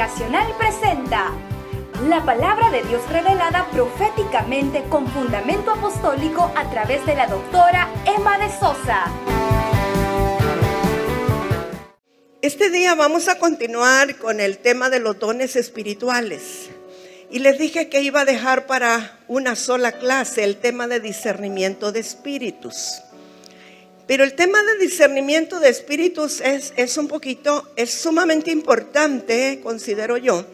Internacional presenta la palabra de Dios revelada proféticamente con fundamento apostólico a través de la doctora Emma de Sosa. Este día vamos a continuar con el tema de los dones espirituales. Y les dije que iba a dejar para una sola clase el tema de discernimiento de espíritus. Pero el tema de discernimiento de espíritus es sumamente importante, considero yo.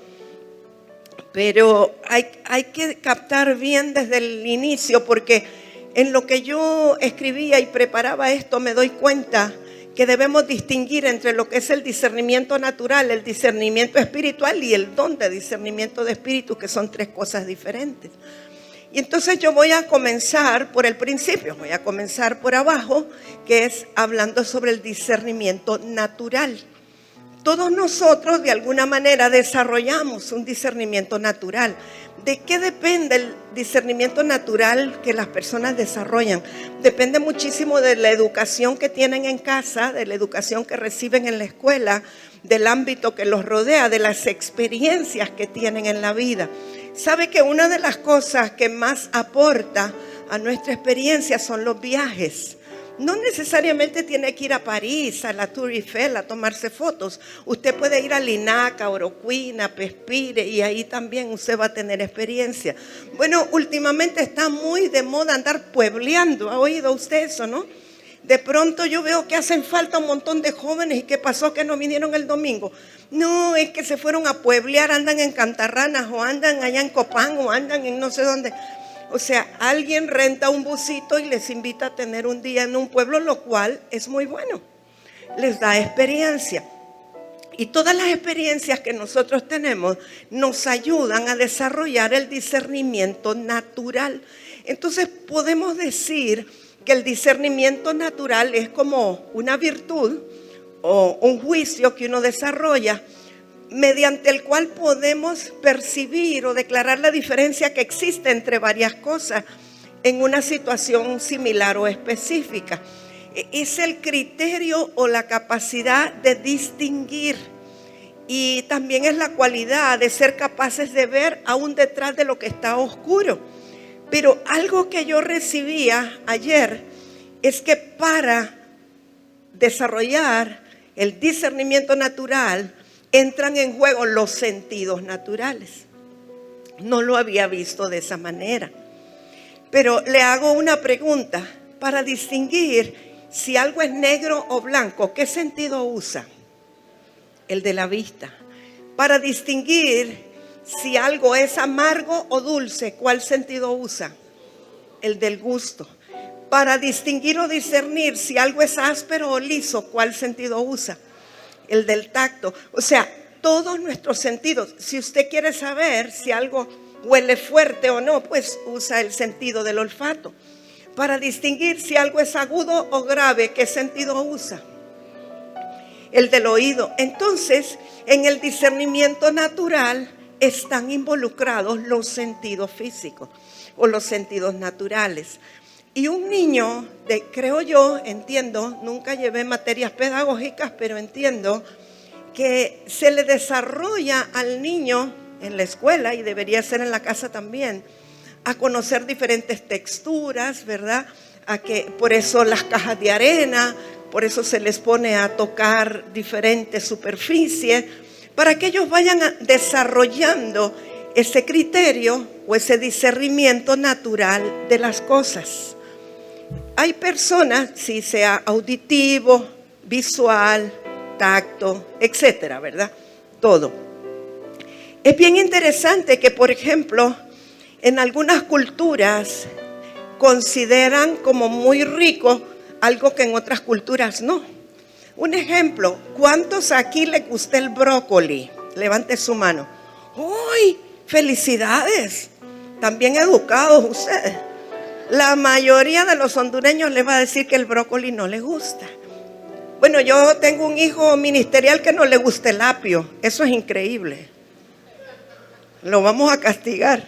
Pero hay que captar bien desde el inicio, porque en lo que yo escribía y preparaba esto me doy cuenta que debemos distinguir entre lo que es el discernimiento natural, el discernimiento espiritual y el don de discernimiento de espíritus, que son tres cosas diferentes. Y entonces yo voy a comenzar por el principio, voy a comenzar por abajo, que es hablando sobre el discernimiento natural. Todos nosotros de alguna manera desarrollamos un discernimiento natural. ¿De qué depende el discernimiento natural que las personas desarrollan? Depende muchísimo de la educación que tienen en casa, de la educación que reciben en la escuela, del ámbito que los rodea, de las experiencias que tienen en la vida. ¿Sabe que una de las cosas que más aporta a nuestra experiencia son los viajes? No necesariamente tiene que ir a París, a la Tour Eiffel, a tomarse fotos. Usted puede ir a Linaca, Orocuina, Pespire, y ahí también usted va a tener experiencia. Bueno, últimamente está muy de moda andar puebleando. ¿Ha oído usted eso, no? De pronto yo veo que hacen falta un montón de jóvenes. ¿Y qué pasó que no vinieron el domingo? No, es que se fueron a pueblear, andan en Cantarranas, o andan allá en Copán, o andan en no sé dónde. O sea, alguien renta un busito y les invita a tener un día en un pueblo, lo cual es muy bueno. Les da experiencia. Y todas las experiencias que nosotros tenemos nos ayudan a desarrollar el discernimiento natural. Entonces podemos decir que el discernimiento natural es como una virtud o un juicio que uno desarrolla, mediante el cual podemos percibir o declarar la diferencia que existe entre varias cosas en una situación similar o específica. Es el criterio o la capacidad de distinguir, y también es la cualidad de ser capaces de ver aún detrás de lo que está oscuro. Pero algo que yo recibía ayer es que para desarrollar el discernimiento natural entran en juego los sentidos naturales. No lo había visto de esa manera. Pero le hago una pregunta. Para distinguir si algo es negro o blanco, ¿qué sentido usa? El de la vista. Para distinguir si algo es amargo o dulce, ¿cuál sentido usa? El del gusto. Para distinguir o discernir si algo es áspero o liso, ¿cuál sentido usa? El del tacto. O sea, todos nuestros sentidos. Si usted quiere saber si algo huele fuerte o no, pues usa el sentido del olfato. Para distinguir si algo es agudo o grave, ¿qué sentido usa? El del oído. Entonces, en el discernimiento natural están involucrados los sentidos físicos o los sentidos naturales. Y un niño, creo yo, entiendo, nunca llevé materias pedagógicas, pero entiendo que se le desarrolla al niño en la escuela, y debería ser en la casa también, a conocer diferentes texturas, ¿verdad? Por eso las cajas de arena, por eso se les pone a tocar diferentes superficies, para que ellos vayan desarrollando ese criterio o ese discernimiento natural de las cosas. Hay personas, si sea auditivo, visual, tacto, etcétera, ¿verdad? Todo. Es bien interesante que, por ejemplo, en algunas culturas consideran como muy rico algo que en otras culturas no. Un ejemplo, ¿cuántos aquí les gusta el brócoli? Levante su mano. ¡Uy! ¡Felicidades! También educados ustedes. La mayoría de los hondureños les va a decir que el brócoli no les gusta. Bueno, yo tengo un hijo ministerial que no le gusta el apio. Eso es increíble. Lo vamos a castigar.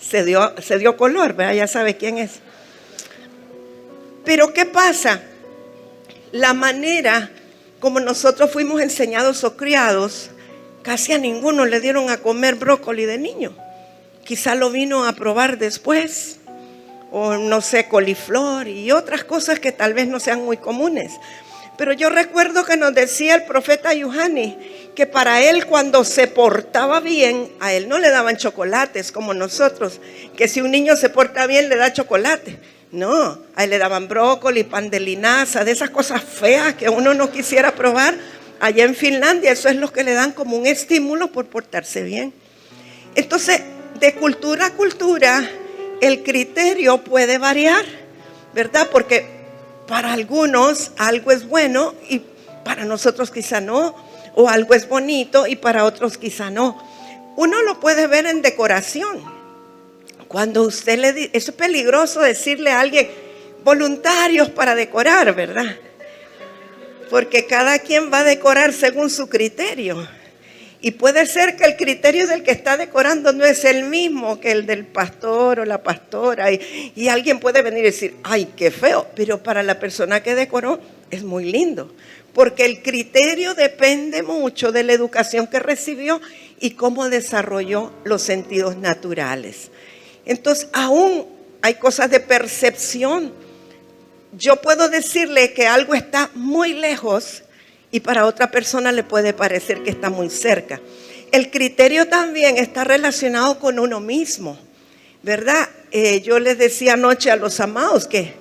Se dio color, ¿verdad? Ya sabe quién es. Pero ¿qué pasa? La manera como nosotros fuimos enseñados o criados casi a ninguno le dieron a comer brócoli de niño. Quizá lo vino a probar después, o no sé, coliflor y otras cosas que tal vez no sean muy comunes. Pero yo recuerdo que nos decía el profeta Yuhani que para él, cuando se portaba bien, a él no le daban chocolates como nosotros, que si un niño se porta bien le da chocolate. No, a él le daban brócoli, pan de linaza, de esas cosas feas que uno no quisiera probar. Allá en Finlandia eso es lo que le dan como un estímulo por portarse bien. Entonces, de cultura a cultura, el criterio puede variar, ¿verdad? Porque para algunos algo es bueno y para nosotros quizá no, o algo es bonito y para otros quizá no. Uno lo puede ver en decoración. Cuando usted le dice, eso es peligroso decirle a alguien, voluntarios para decorar, ¿verdad? Porque cada quien va a decorar según su criterio. Y puede ser que el criterio del que está decorando no es el mismo que el del pastor o la pastora. Y alguien puede venir y decir, ay, qué feo. Pero para la persona que decoró es muy lindo. Porque el criterio depende mucho de la educación que recibió y cómo desarrolló los sentidos naturales. Entonces, aún hay cosas de percepción. Yo puedo decirle que algo está muy lejos y para otra persona le puede parecer que está muy cerca. El criterio también está relacionado con uno mismo, ¿verdad? Yo les decía anoche a los amados que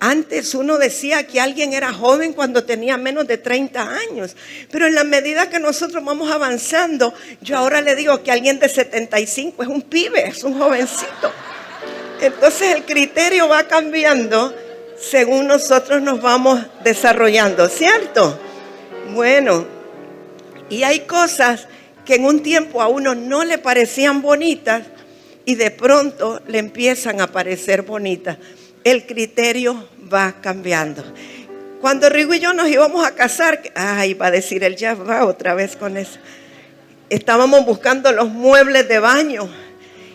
antes uno decía que alguien era joven cuando tenía menos de 30 años. Pero en la medida que nosotros vamos avanzando, yo ahora le digo que alguien de 75 es un pibe, es un jovencito. Entonces el criterio va cambiando según nosotros nos vamos desarrollando, ¿cierto? Bueno, y hay cosas que en un tiempo a uno no le parecían bonitas y de pronto le empiezan a parecer bonitas. El criterio va cambiando. Cuando Rigo y yo nos íbamos a casar, ay, va a decir él, ya va otra vez con eso. Estábamos buscando los muebles de baño.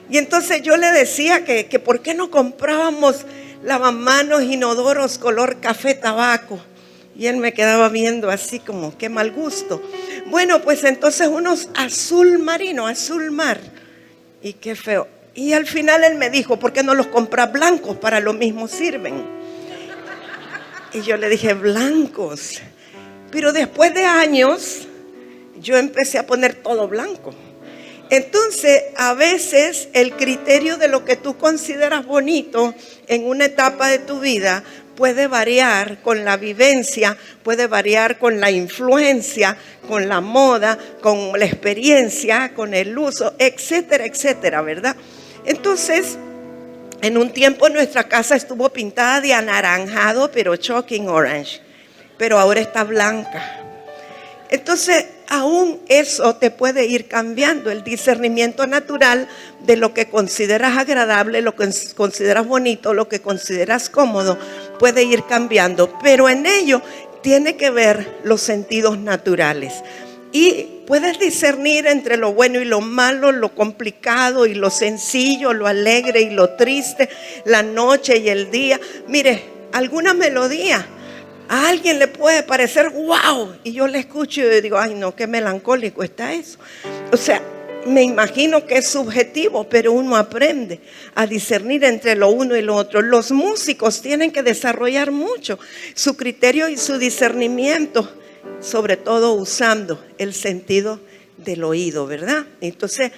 Y entonces yo le decía que por qué no comprábamos lavamanos inodoros color café tabaco. Y él me quedaba viendo así como, qué mal gusto. Bueno, pues entonces unos azul marino, azul mar. Y qué feo. Y al final él me dijo, ¿por qué no los compras blancos? Para lo mismo sirven. Y yo le dije, blancos. Pero después de años, yo empecé a poner todo blanco. Entonces, a veces el criterio de lo que tú consideras bonito en una etapa de tu vida puede variar con la vivencia, puede variar con la influencia, con la moda, con la experiencia, con el uso, etcétera, etcétera, ¿verdad? Entonces, en un tiempo nuestra casa estuvo pintada de anaranjado, pero shocking orange, pero ahora está blanca. Entonces, aún eso te puede ir cambiando, el discernimiento natural de lo que consideras agradable, lo que consideras bonito, lo que consideras cómodo, puede ir cambiando, pero en ello tiene que ver los sentidos naturales. Y puedes discernir entre lo bueno y lo malo, lo complicado y lo sencillo, lo alegre y lo triste, la noche y el día. Mire, alguna melodía a alguien le puede parecer wow, y yo le escucho y digo, ay no, qué melancólico está eso. O sea, me imagino que es subjetivo, pero uno aprende a discernir entre lo uno y lo otro. Los músicos tienen que desarrollar mucho su criterio y su discernimiento, sobre todo usando el sentido del oído, ¿verdad? Entonces,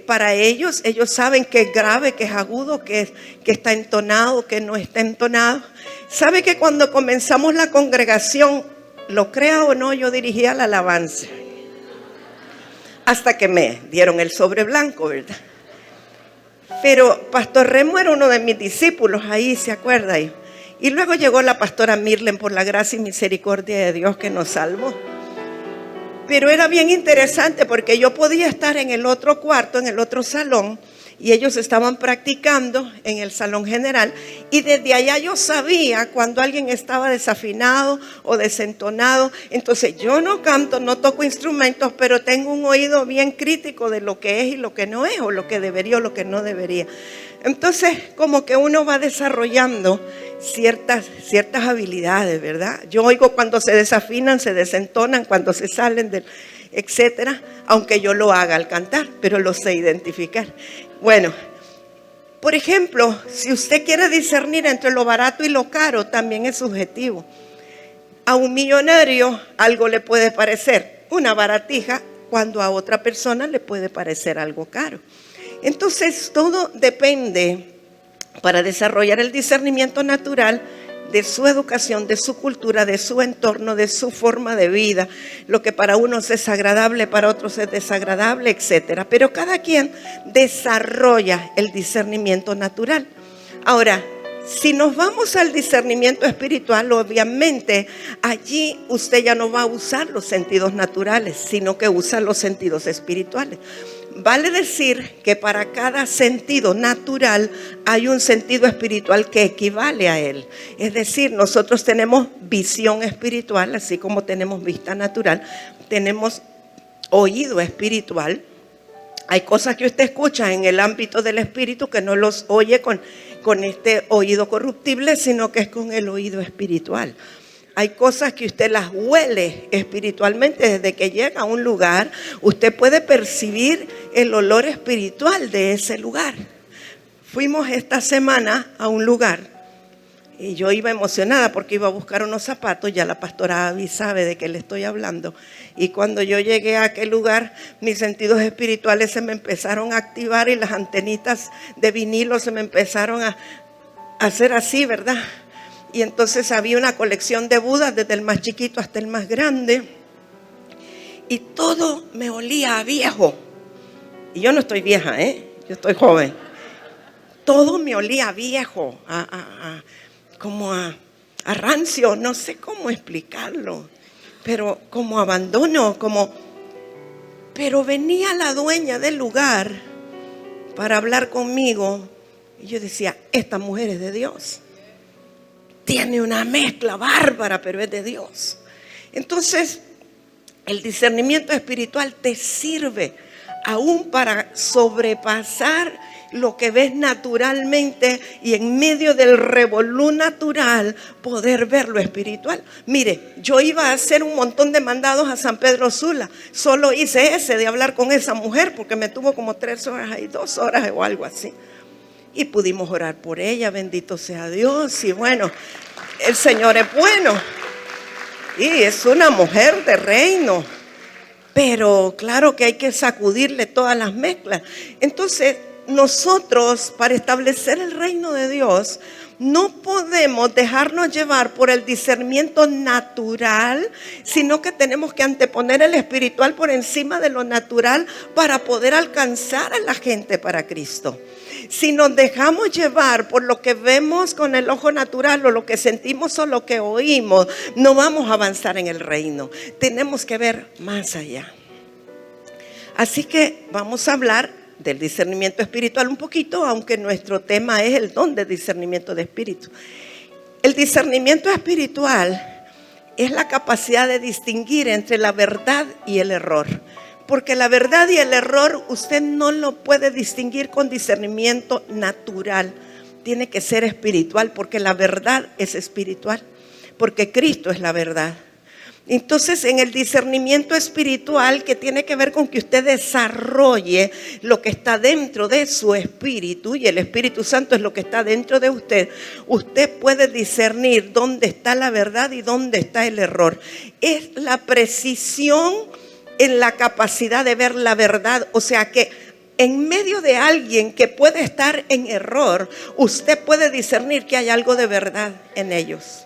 para ellos saben que es grave, que es agudo, que está entonado, que no está entonado. ¿Sabe que cuando comenzamos la congregación, lo crea o no, yo dirigía la alabanza? Hasta que me dieron el sobre blanco, ¿verdad? Pero Pastor Remo era uno de mis discípulos, ahí se acuerda. Y luego llegó la pastora Mirlen, por la gracia y misericordia de Dios que nos salvó. Pero era bien interesante porque yo podía estar en el otro cuarto, en el otro salón, y ellos estaban practicando en el salón general, y desde allá yo sabía cuando alguien estaba desafinado o desentonado. Entonces yo no canto, no toco instrumentos, pero tengo un oído bien crítico de lo que es y lo que no es, o lo que debería o lo que no debería. Entonces como que uno va desarrollando ciertas habilidades, ¿verdad? Yo oigo cuando se desafinan, se desentonan, cuando se salen del... etcétera, aunque yo lo haga al cantar, pero lo sé identificar. Bueno, por ejemplo, si usted quiere discernir entre lo barato y lo caro, también es subjetivo. A un millonario algo le puede parecer una baratija, cuando a otra persona le puede parecer algo caro. Entonces, todo depende, para desarrollar el discernimiento natural, de su educación, de su cultura, de su entorno, de su forma de vida. Lo que para unos es agradable, para otros es desagradable, etcétera. Pero cada quien desarrolla el discernimiento natural. Ahora, si nos vamos al discernimiento espiritual, obviamente allí usted ya no va a usar los sentidos naturales, sino que usa los sentidos espirituales. Vale decir que para cada sentido natural hay un sentido espiritual que equivale a él. Es decir, nosotros tenemos visión espiritual, así como tenemos vista natural, tenemos oído espiritual. Hay cosas que usted escucha en el ámbito del espíritu que no los oye con este oído corruptible, sino que es con el oído espiritual. Hay cosas que usted las huele espiritualmente. Desde que llega a un lugar, usted puede percibir el olor espiritual de ese lugar. Fuimos esta semana a un lugar y yo iba emocionada porque iba a buscar unos zapatos. Ya la pastora Abby sabe de qué le estoy hablando. Y cuando yo llegué a aquel lugar, mis sentidos espirituales se me empezaron a activar y las antenitas de vinilo se me empezaron a hacer así, ¿verdad? Y entonces había una colección de Budas, desde el más chiquito hasta el más grande. Y todo me olía a viejo. Y yo no estoy vieja, yo estoy joven. Todo me olía a viejo, como a rancio, no sé cómo explicarlo. Pero como abandono, Pero venía la dueña del lugar para hablar conmigo. Y yo decía, esta mujer es de Dios. Tiene una mezcla bárbara, pero es de Dios. Entonces, el discernimiento espiritual te sirve aún para sobrepasar lo que ves naturalmente y en medio del revolú natural poder ver lo espiritual. Mire, yo iba a hacer un montón de mandados a San Pedro Sula. Solo hice ese de hablar con esa mujer porque me tuvo como 3 horas ahí, 2 horas o algo así. Y pudimos orar por ella, bendito sea Dios. Y bueno, el Señor es bueno. Y es una mujer de reino. Pero claro que hay que sacudirle todas las mezclas. Entonces, nosotros, para establecer el reino de Dios, no podemos dejarnos llevar por el discernimiento natural, sino que tenemos que anteponer el espiritual por encima de lo natural para poder alcanzar a la gente para Cristo. Si nos dejamos llevar por lo que vemos con el ojo natural o lo que sentimos o lo que oímos, no vamos a avanzar en el reino. Tenemos que ver más allá. Así que vamos a hablar del discernimiento espiritual un poquito, aunque nuestro tema es el don de discernimiento de espíritu. El discernimiento espiritual es la capacidad de distinguir entre la verdad y el error. Porque la verdad y el error usted no lo puede distinguir con discernimiento natural. Tiene que ser espiritual, porque la verdad es espiritual. Porque Cristo es la verdad. Entonces, en el discernimiento espiritual, que tiene que ver con que usted desarrolle lo que está dentro de su espíritu, y el Espíritu Santo es lo que está dentro de usted, usted puede discernir dónde está la verdad y dónde está el error. Es la precisión en la capacidad de ver la verdad. O sea que en medio de alguien que puede estar en error, usted puede discernir que hay algo de verdad en ellos.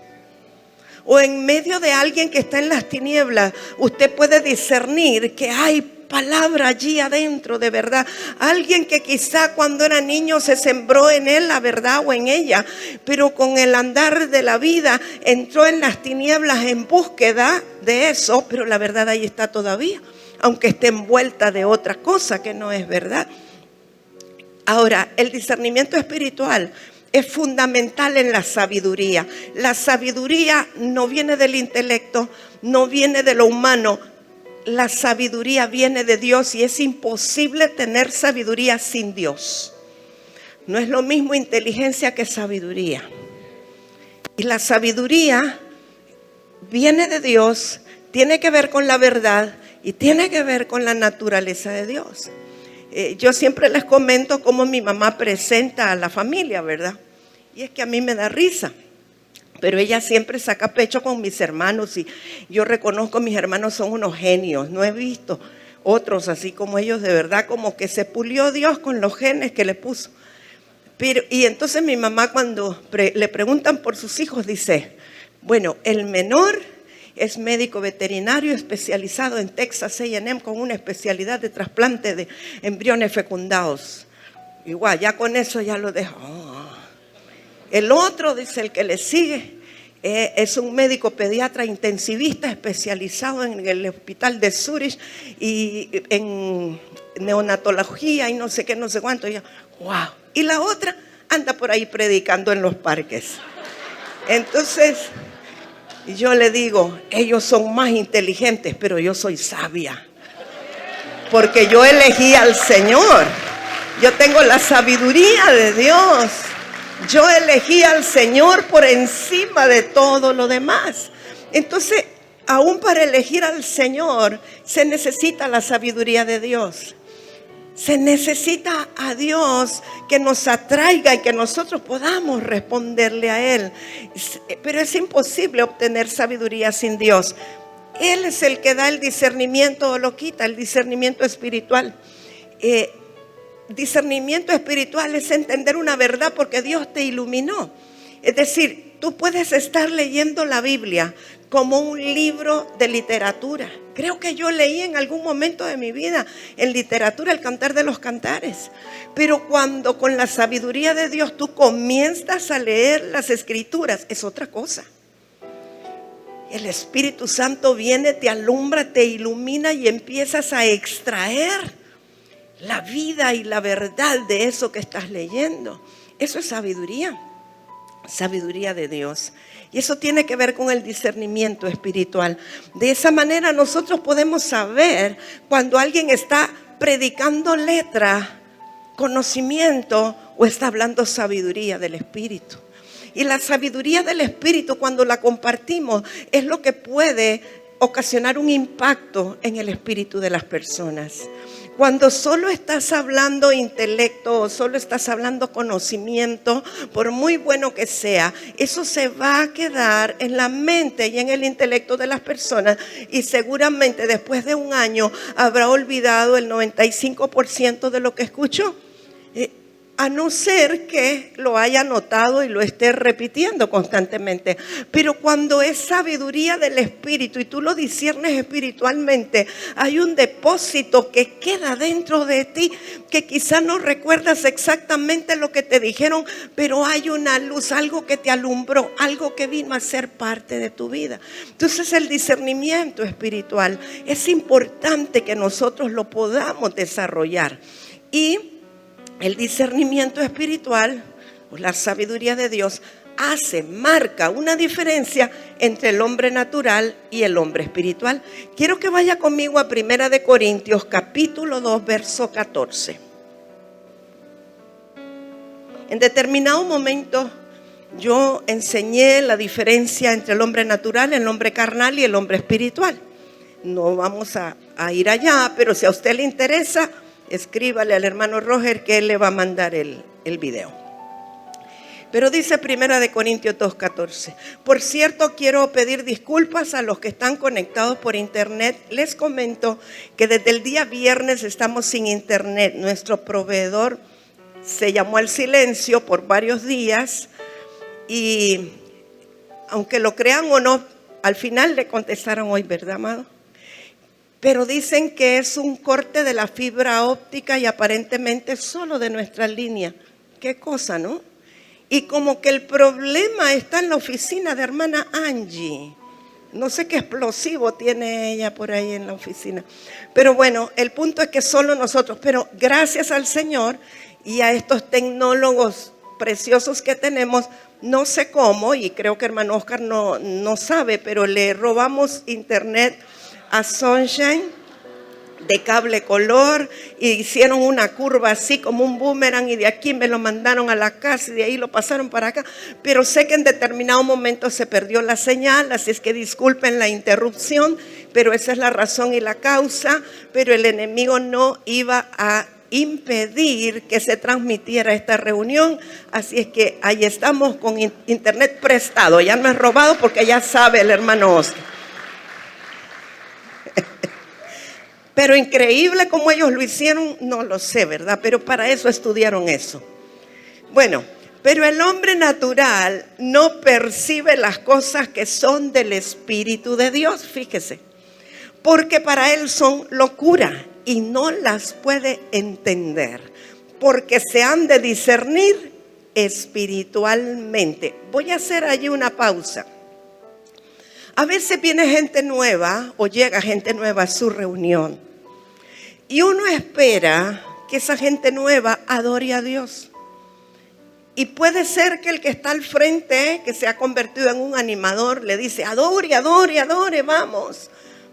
O en medio de alguien que está en las tinieblas, usted puede discernir que hay palabra allí adentro de verdad. Alguien que quizá cuando era niño se sembró en él la verdad o en ella, pero con el andar de la vida entró en las tinieblas en búsqueda de eso, pero la verdad ahí está todavía, aunque esté envuelta de otra cosa que no es verdad. Ahora, el discernimiento espiritual es fundamental en la sabiduría. La sabiduría no viene del intelecto, no viene de lo humano. La sabiduría viene de Dios y es imposible tener sabiduría sin Dios. No es lo mismo inteligencia que sabiduría. Y la sabiduría viene de Dios, tiene que ver con la verdad y tiene que ver con la naturaleza de Dios. Yo siempre les comento cómo mi mamá presenta a la familia, ¿verdad? Y es que a mí me da risa, pero ella siempre saca pecho con mis hermanos y yo reconozco mis hermanos son unos genios. No he visto otros así como ellos, de verdad, como que se pulió Dios con los genes que le puso. Y entonces mi mamá, cuando le preguntan por sus hijos, dice, bueno, el menor es médico veterinario especializado en Texas A&M con una especialidad de trasplante de embriones fecundados. Igual, ya con eso ya lo dejo. El otro, dice, el que le sigue, es un médico pediatra intensivista especializado en el hospital de Zurich y en neonatología y no sé qué, no sé cuánto. Y yo, wow. Y la otra anda por ahí predicando en los parques. Entonces, yo le digo, ellos son más inteligentes, pero yo soy sabia. Porque yo elegí al Señor. Yo tengo la sabiduría de Dios. Yo elegí al Señor por encima de todo lo demás. Entonces, aún para elegir al Señor, se necesita la sabiduría de Dios. Se necesita a Dios que nos atraiga y que nosotros podamos responderle a Él. Pero es imposible obtener sabiduría sin Dios. Él es el que da el discernimiento o lo quita, el discernimiento espiritual. Discernimiento espiritual es entender una verdad porque Dios te iluminó. Es decir, tú puedes estar leyendo la Biblia como un libro de literatura. Creo que yo leí en algún momento de mi vida en literatura el Cantar de los Cantares. Pero cuando con la sabiduría de Dios tú comienzas a leer las Escrituras, es otra cosa. El Espíritu Santo viene, te alumbra, te ilumina y empiezas a extraer la vida y la verdad de eso que estás leyendo. Eso es sabiduría. Sabiduría de Dios. Y eso tiene que ver con el discernimiento espiritual. De esa manera nosotros podemos saber cuando alguien está predicando letra, conocimiento o está hablando sabiduría del Espíritu. Y la sabiduría del Espíritu, cuando la compartimos, es lo que puede ocasionar un impacto en el espíritu de las personas. Cuando solo estás hablando intelecto o solo estás hablando conocimiento, por muy bueno que sea, eso se va a quedar en la mente y en el intelecto de las personas y seguramente después de un año habrá olvidado el 95% de lo que escuchó. A no ser que lo haya notado y lo esté repitiendo constantemente. Pero cuando es sabiduría del Espíritu y tú lo disciernes espiritualmente, hay un depósito que queda dentro de ti, que quizás no recuerdas exactamente lo que te dijeron, pero hay una luz, algo que te alumbró, algo que vino a ser parte de tu vida. Entonces el discernimiento espiritual es importante que nosotros lo podamos desarrollar. Y el discernimiento espiritual, o la sabiduría de Dios, marca una diferencia entre el hombre natural y el hombre espiritual. Quiero que vaya conmigo a 1 de Corintios, capítulo 2, verso 14. En determinado momento yo enseñé la diferencia entre el hombre natural, el hombre carnal y el hombre espiritual. No vamos a ir allá, pero si a usted le interesa, escríbale al hermano Roger que él le va a mandar el video. Pero dice 1 de Corintios 2:14. Por cierto, quiero pedir disculpas a los que están conectados por internet. Les comento que desde el día viernes estamos sin internet. Nuestro proveedor se llamó al silencio por varios días y aunque lo crean o no, al final le contestaron hoy, ¿verdad, amado? Pero dicen que es un corte de la fibra óptica y aparentemente solo de nuestra línea. Qué cosa, ¿no? Y como que el problema está en la oficina de hermana Angie. No sé qué explosivo tiene ella por ahí en la oficina. Pero bueno, el punto es que solo nosotros. Pero gracias al Señor y a estos tecnólogos preciosos que tenemos, no sé cómo, y creo que hermano Oscar no sabe, pero le robamos internet a Sunshine de cable color y hicieron una curva así como un boomerang y de aquí me lo mandaron a la casa y de ahí lo pasaron para acá, pero sé que en determinado momento se perdió la señal, así es que disculpen la interrupción, pero esa es la razón y la causa, pero el enemigo no iba a impedir que se transmitiera esta reunión, así es que ahí estamos con internet prestado, ya no es robado porque ya sabe el hermano Oscar. Pero increíble como ellos lo hicieron, no lo sé, ¿verdad? Pero para eso estudiaron eso. Bueno, pero el hombre natural no percibe las cosas que son del Espíritu de Dios, fíjese, porque para él son locura y no las puede entender, porque se han de discernir espiritualmente. Voy a hacer allí una pausa. A veces viene gente nueva o llega gente nueva a su reunión y uno espera que esa gente nueva adore a Dios. Y puede ser que el que está al frente, que se ha convertido en un animador, le dice: adore, adore, adore, vamos,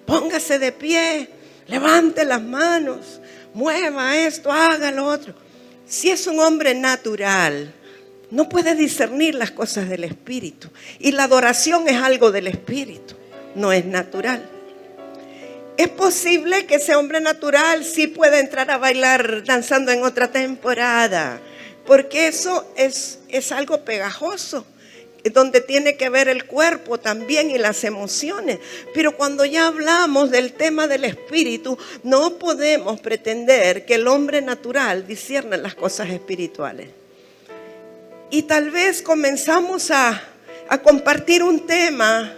póngase de pie, levante las manos, mueva esto, haga lo otro. Si es un hombre natural, no puede discernir las cosas del Espíritu. Y la adoración es algo del Espíritu, no es natural. Es posible que ese hombre natural sí pueda entrar a bailar danzando en otra temporada, porque eso es algo pegajoso, donde tiene que ver el cuerpo también y las emociones. Pero cuando ya hablamos del tema del espíritu, no podemos pretender que el hombre natural discierna las cosas espirituales. Y tal vez comenzamos a compartir un tema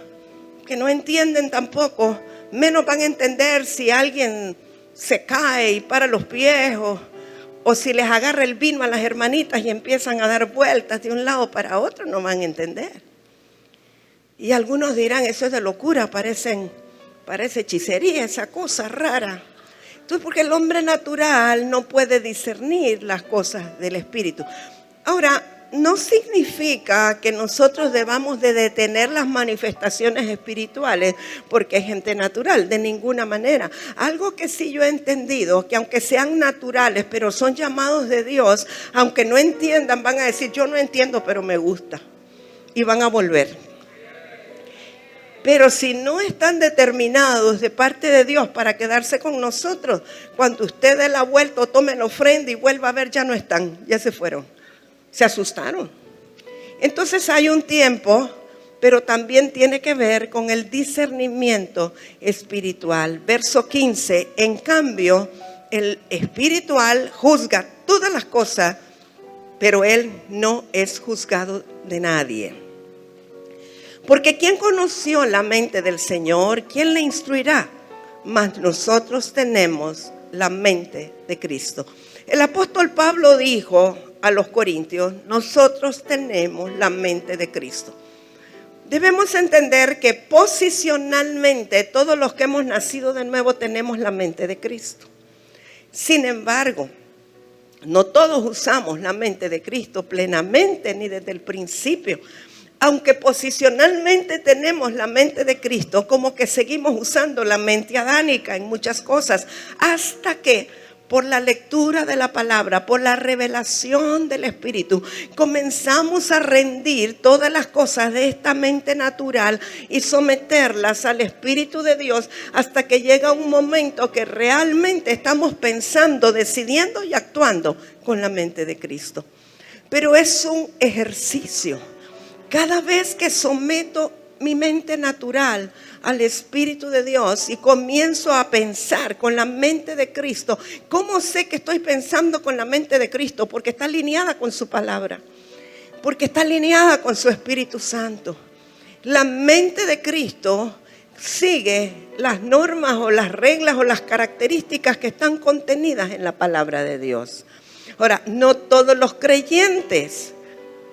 que no entienden tampoco, menos van a entender si alguien se cae y para los pies o si les agarra el vino a las hermanitas y empiezan a dar vueltas de un lado para otro, no van a entender. Y algunos dirán: eso es de locura, parece hechicería, esa cosa rara. Entonces, porque el hombre natural no puede discernir las cosas del espíritu. Ahora, no significa que nosotros debamos de detener las manifestaciones espirituales porque es gente natural, de ninguna manera. Algo que sí yo he entendido, que aunque sean naturales, pero son llamados de Dios, aunque no entiendan, van a decir: yo no entiendo, pero me gusta. Y van a volver. Pero si no están determinados de parte de Dios para quedarse con nosotros, cuando usted dé la vuelta o tome la ofrenda y vuelva a ver, ya no están, ya se fueron. Se asustaron. Entonces hay un tiempo, pero también tiene que ver con el discernimiento espiritual. Verso 15, en cambio, el espiritual juzga todas las cosas, pero él no es juzgado de nadie. Porque ¿quién conoció la mente del Señor? ¿Quién le instruirá? Mas nosotros tenemos la mente de Cristo. El apóstol Pablo dijo a los corintios: nosotros tenemos la mente de Cristo. Debemos entender que posicionalmente todos los que hemos nacido de nuevo tenemos la mente de Cristo. Sin embargo, no todos usamos la mente de Cristo plenamente ni desde el principio. Aunque posicionalmente tenemos la mente de Cristo, como que seguimos usando la mente adánica en muchas cosas, hasta que por la lectura de la palabra, por la revelación del Espíritu, comenzamos a rendir todas las cosas de esta mente natural y someterlas al Espíritu de Dios, hasta que llega un momento que realmente estamos pensando, decidiendo y actuando con la mente de Cristo. Pero es un ejercicio. Cada vez que someto mi mente natural al Espíritu de Dios y comienzo a pensar con la mente de Cristo, ¿cómo sé que estoy pensando con la mente de Cristo? Porque está alineada con su palabra, porque está alineada con su Espíritu Santo. La mente de Cristo sigue las normas o las reglas o las características que están contenidas en la palabra de Dios. Ahora, no todos los creyentes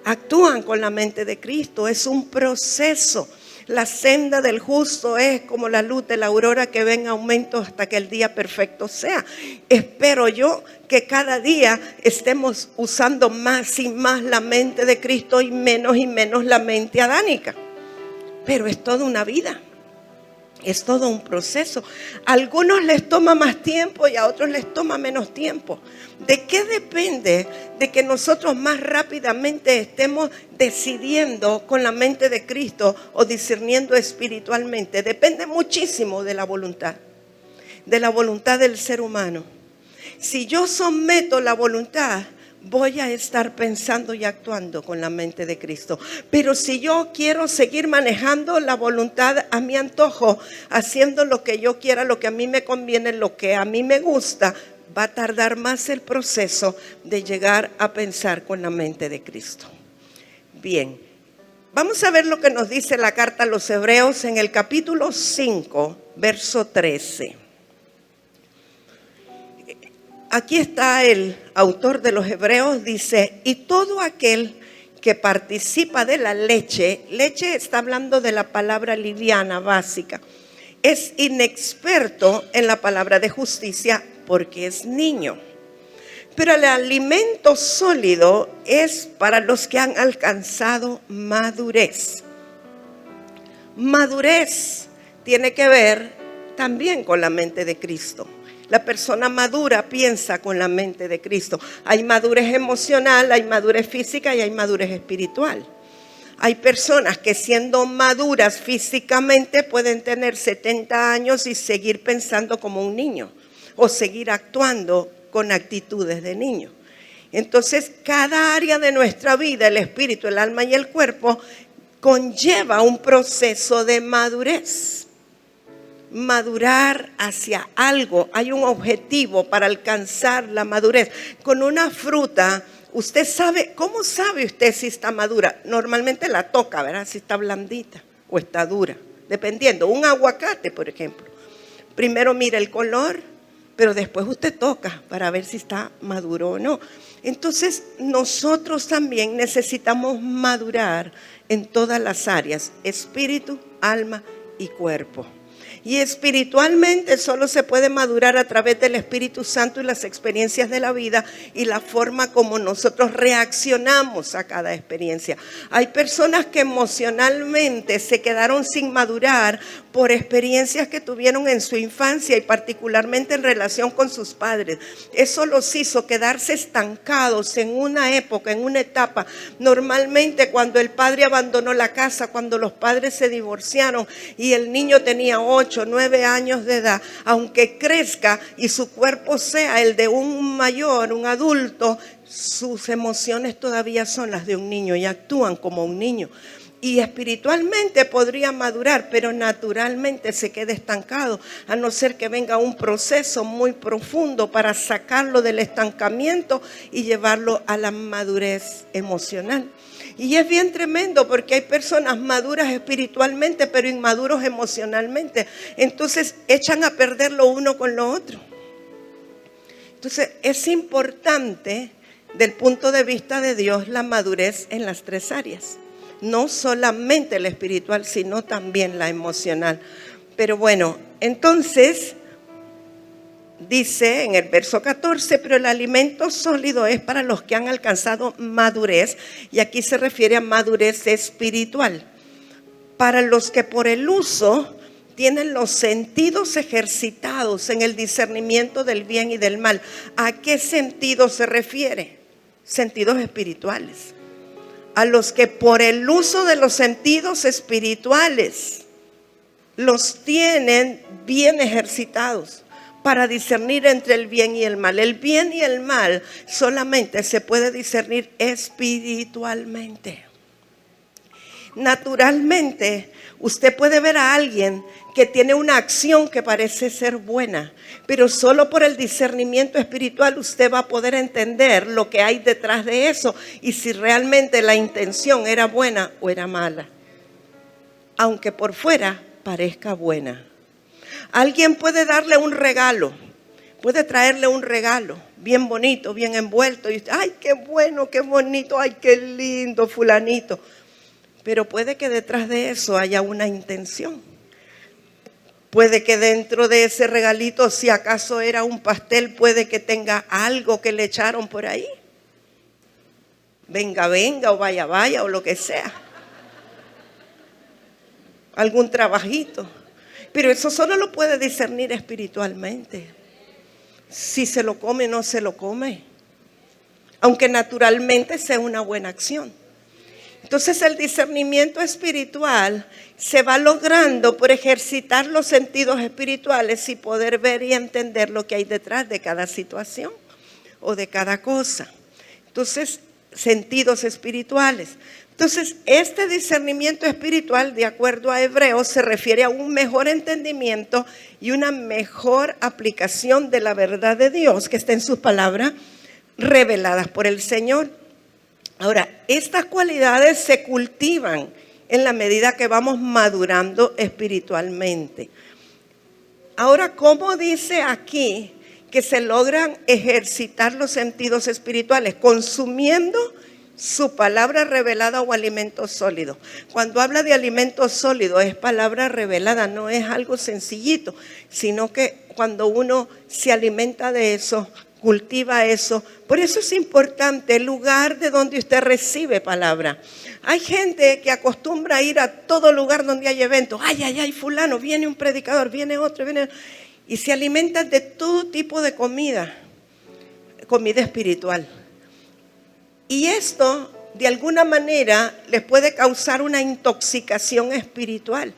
actúan con la mente de Cristo, es un proceso. La senda del justo es como la luz de la aurora que ve en aumento hasta que el día perfecto sea. Espero yo que cada día estemos usando más y más la mente de Cristo y menos la mente adánica. Pero es toda una vida. Es todo un proceso. A algunos les toma más tiempo y a otros les toma menos tiempo. ¿De qué depende de que nosotros más rápidamente estemos decidiendo con la mente de Cristo o discerniendo espiritualmente? Depende muchísimo de la voluntad del ser humano. Si yo someto la voluntad, voy a estar pensando y actuando con la mente de Cristo. Pero si yo quiero seguir manejando la voluntad a mi antojo, haciendo lo que yo quiera, lo que a mí me conviene, lo que a mí me gusta, va a tardar más el proceso de llegar a pensar con la mente de Cristo. Bien, vamos a ver lo que nos dice la carta a los Hebreos en el capítulo 5, verso 13. Aquí está el autor de los Hebreos, dice: y todo aquel que participa de la leche está hablando de la palabra liviana, básica, es inexperto en la palabra de justicia porque es niño. Pero el alimento sólido es para los que han alcanzado madurez. Madurez tiene que ver también con la mente de Cristo. La persona madura piensa con la mente de Cristo. Hay madurez emocional, hay madurez física y hay madurez espiritual. Hay personas que siendo maduras físicamente pueden tener 70 años y seguir pensando como un niño o seguir actuando con actitudes de niño. Entonces, cada área de nuestra vida, el espíritu, el alma y el cuerpo, conlleva un proceso de madurez. Madurar hacia algo, hay un objetivo para alcanzar la madurez. Con una fruta, usted sabe, ¿cómo sabe usted si está madura? Normalmente la toca, ¿verdad? Si está blandita o está dura, dependiendo. Un aguacate, por ejemplo. Primero mira el color, pero después usted toca para ver si está maduro o no. Entonces, nosotros también necesitamos madurar en todas las áreas, espíritu, alma y cuerpo. Y espiritualmente solo se puede madurar a través del Espíritu Santo y las experiencias de la vida y la forma como nosotros reaccionamos a cada experiencia. Hay personas que emocionalmente se quedaron sin madurar por experiencias que tuvieron en su infancia y particularmente en relación con sus padres. Eso los hizo quedarse estancados en una época, en una etapa. Normalmente cuando el padre abandonó la casa, cuando los padres se divorciaron y el niño tenía 8, 9 años de edad, aunque crezca y su cuerpo sea el de un mayor, un adulto, sus emociones todavía son las de un niño y actúan como un niño. Y espiritualmente podría madurar, pero naturalmente se queda estancado, a no ser que venga un proceso muy profundo para sacarlo del estancamiento y llevarlo a la madurez emocional. Y es bien tremendo porque hay personas maduras espiritualmente, pero inmaduros emocionalmente. Entonces echan a perder lo uno con lo otro. Entonces es importante, del punto de vista de Dios, la madurez en las tres áreas. No solamente la espiritual, sino también la emocional. Pero bueno, entonces dice en el verso 14, pero el alimento sólido es para los que han alcanzado madurez, y aquí se refiere a madurez espiritual, para los que por el uso tienen los sentidos ejercitados en el discernimiento del bien y del mal. ¿A qué sentido se refiere? Sentidos espirituales. A los que por el uso de los sentidos espirituales los tienen bien ejercitados para discernir entre el bien y el mal. El bien y el mal solamente se puede discernir espiritualmente. Naturalmente, usted puede ver a alguien que tiene una acción que parece ser buena, pero solo por el discernimiento espiritual usted va a poder entender lo que hay detrás de eso y si realmente la intención era buena o era mala, aunque por fuera parezca buena. Alguien puede darle un regalo, puede traerle un regalo bien bonito, bien envuelto, y usted, ay, qué bueno, qué bonito, ay, qué lindo fulanito. Pero puede que detrás de eso haya una intención. Puede que dentro de ese regalito, si acaso era un pastel, puede que tenga algo que le echaron por ahí. Venga, venga, o vaya, vaya, o lo que sea. Algún trabajito. Pero eso solo lo puede discernir espiritualmente. Si se lo come o no se lo come. Aunque naturalmente sea una buena acción. Entonces el discernimiento espiritual se va logrando por ejercitar los sentidos espirituales y poder ver y entender lo que hay detrás de cada situación o de cada cosa. Entonces, sentidos espirituales. Entonces, este discernimiento espiritual, de acuerdo a Hebreos, se refiere a un mejor entendimiento y una mejor aplicación de la verdad de Dios que está en sus palabras reveladas por el Señor. Ahora, estas cualidades se cultivan en la medida que vamos madurando espiritualmente. Ahora, ¿cómo dice aquí que se logran ejercitar los sentidos espirituales? Consumiendo su palabra revelada o alimento sólido. Cuando habla de alimento sólido es palabra revelada, no es algo sencillito, sino que cuando uno se alimenta de eso, cultiva eso. Por eso es importante el lugar de donde usted recibe palabra. Hay gente que acostumbra a ir a todo lugar donde hay eventos. Ay, fulano, viene un predicador, viene otro, y se alimentan de todo tipo de comida espiritual. Y esto, de alguna manera, les puede causar una intoxicación espiritual,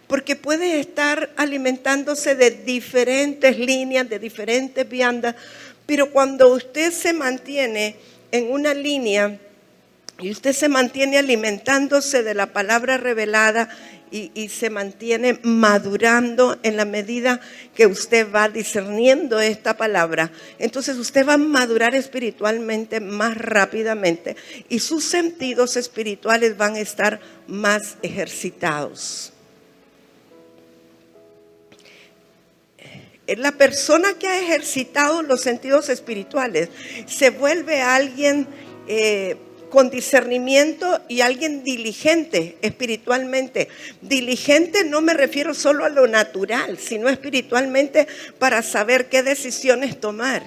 porque puede estar alimentándose de diferentes líneas, de diferentes viandas, pero cuando usted se mantiene en una línea y usted se mantiene alimentándose de la palabra revelada y se mantiene madurando en la medida que usted va discerniendo esta palabra, entonces usted va a madurar espiritualmente más rápidamente y sus sentidos espirituales van a estar más ejercitados. La persona que ha ejercitado los sentidos espirituales se vuelve alguien con discernimiento y alguien diligente espiritualmente. Diligente no me refiero solo a lo natural, sino espiritualmente para saber qué decisiones tomar,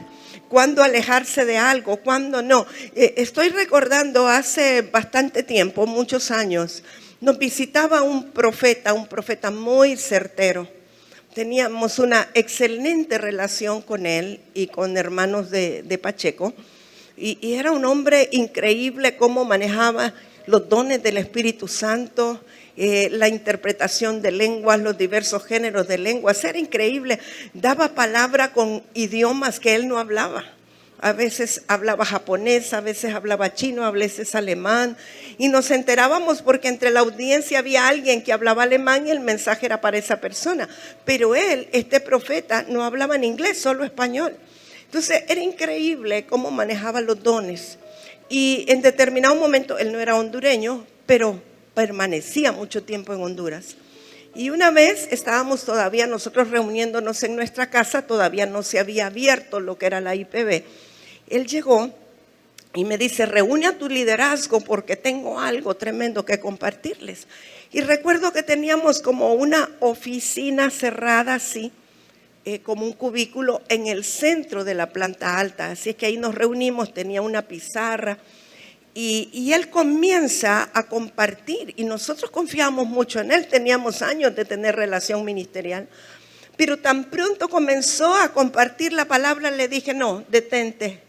cuándo alejarse de algo, cuándo no. Estoy recordando hace bastante tiempo, muchos años, nos visitaba un profeta muy certero. Teníamos una excelente relación con él y con hermanos de Pacheco. Y era un hombre increíble cómo manejaba los dones del Espíritu Santo, la interpretación de lenguas, los diversos géneros de lenguas. Era increíble. Daba palabra con idiomas que él no hablaba. A veces hablaba japonés, a veces hablaba chino, a veces alemán. Y nos enterábamos porque entre la audiencia había alguien que hablaba alemán y el mensaje era para esa persona. Pero él, este profeta, no hablaba en inglés, solo español. Entonces era increíble cómo manejaba los dones. Y en determinado momento, él no era hondureño, pero permanecía mucho tiempo en Honduras. Y una vez estábamos todavía nosotros reuniéndonos en nuestra casa, todavía no se había abierto lo que era la IPB. Él llegó y me dice, reúne a tu liderazgo porque tengo algo tremendo que compartirles. Y recuerdo que teníamos como una oficina cerrada así, como un cubículo en el centro de la planta alta. Así es que ahí nos reunimos, tenía una pizarra. Y él comienza a compartir y nosotros confiamos mucho en él, teníamos años de tener relación ministerial, pero tan pronto comenzó a compartir la palabra, le dije, no, detente,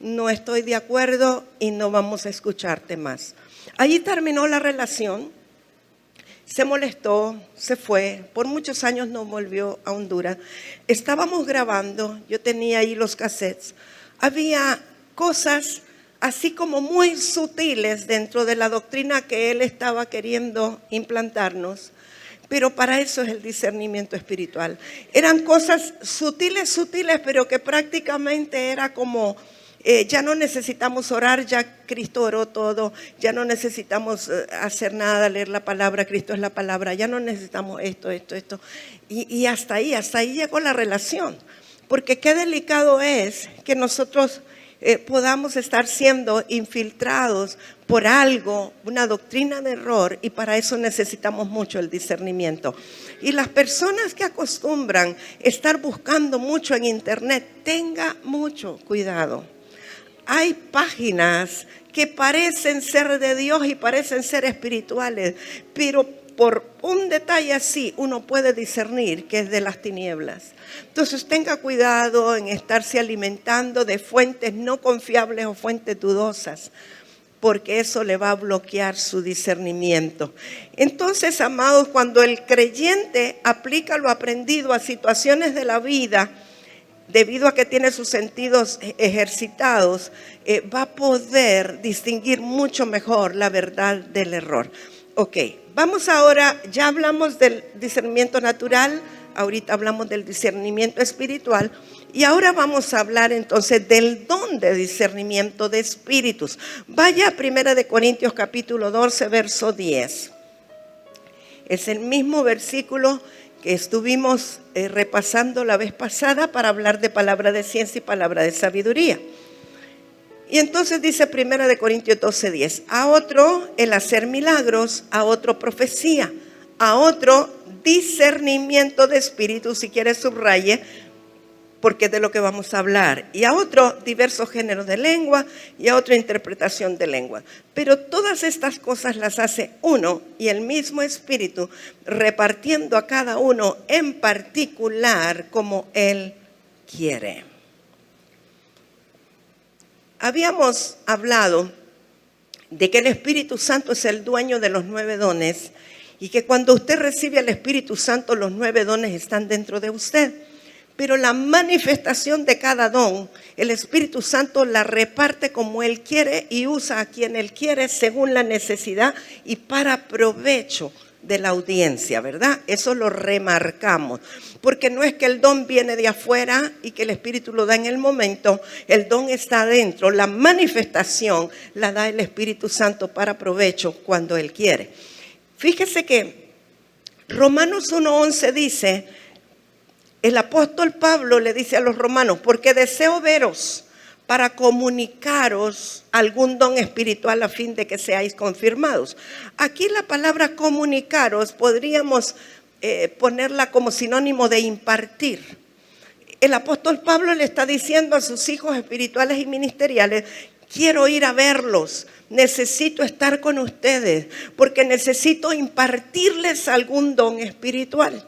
no estoy de acuerdo y no vamos a escucharte más. Allí terminó la relación, se molestó, se fue, por muchos años no volvió a Honduras. Estábamos grabando, yo tenía ahí los cassettes, había cosas así como muy sutiles dentro de la doctrina que él estaba queriendo implantarnos, pero para eso es el discernimiento espiritual. Eran cosas sutiles, pero que prácticamente era como, ya no necesitamos orar, ya Cristo oró todo, ya no necesitamos hacer nada, leer la palabra, Cristo es la palabra, ya no necesitamos esto. Y hasta ahí llegó la relación, porque qué delicado es que nosotros podamos estar siendo infiltrados por algo, una doctrina de error, y para eso necesitamos mucho el discernimiento. Y las personas que acostumbran estar buscando mucho en internet, tenga mucho cuidado. Hay páginas que parecen ser de Dios y parecen ser espirituales, pero por un detalle así uno puede discernir que es de las tinieblas. Entonces tenga cuidado en estarse alimentando de fuentes no confiables o fuentes dudosas, porque eso le va a bloquear su discernimiento. Entonces, amados, cuando el creyente aplica lo aprendido a situaciones de la vida, debido a que tiene sus sentidos ejercitados, va a poder distinguir mucho mejor la verdad del error. Ok, vamos ahora, ya hablamos del discernimiento natural, ahorita hablamos del discernimiento espiritual, y ahora vamos a hablar entonces del don de discernimiento de espíritus. Vaya a 1 Corintios capítulo 12, verso 10. Es el mismo versículo que estuvimos repasando la vez pasada para hablar de palabra de ciencia y palabra de sabiduría. Y entonces dice 1 Corintios 12, 10. A otro el hacer milagros, a otro profecía, a otro discernimiento de espíritus, si quiere subraye, porque es de lo que vamos a hablar, y a otro diversos géneros de lengua, y a otro interpretación de lengua. Pero todas estas cosas las hace uno y el mismo Espíritu, repartiendo a cada uno en particular como Él quiere. Habíamos hablado de que el Espíritu Santo es el dueño de los 9 dones, y que cuando usted recibe al Espíritu Santo, los 9 dones están dentro de usted. Pero la manifestación de cada don, el Espíritu Santo la reparte como Él quiere y usa a quien Él quiere según la necesidad y para provecho de la audiencia, ¿verdad? Eso lo remarcamos, porque no es que el don viene de afuera y que el Espíritu lo da en el momento, el don está adentro, la manifestación la da el Espíritu Santo para provecho cuando Él quiere. Fíjese que Romanos 1:11 dice, el apóstol Pablo le dice a los romanos, porque deseo veros para comunicaros algún don espiritual a fin de que seáis confirmados. Aquí la palabra comunicaros podríamos ponerla como sinónimo de impartir. El apóstol Pablo le está diciendo a sus hijos espirituales y ministeriales, quiero ir a verlos, necesito estar con ustedes, porque necesito impartirles algún don espiritual.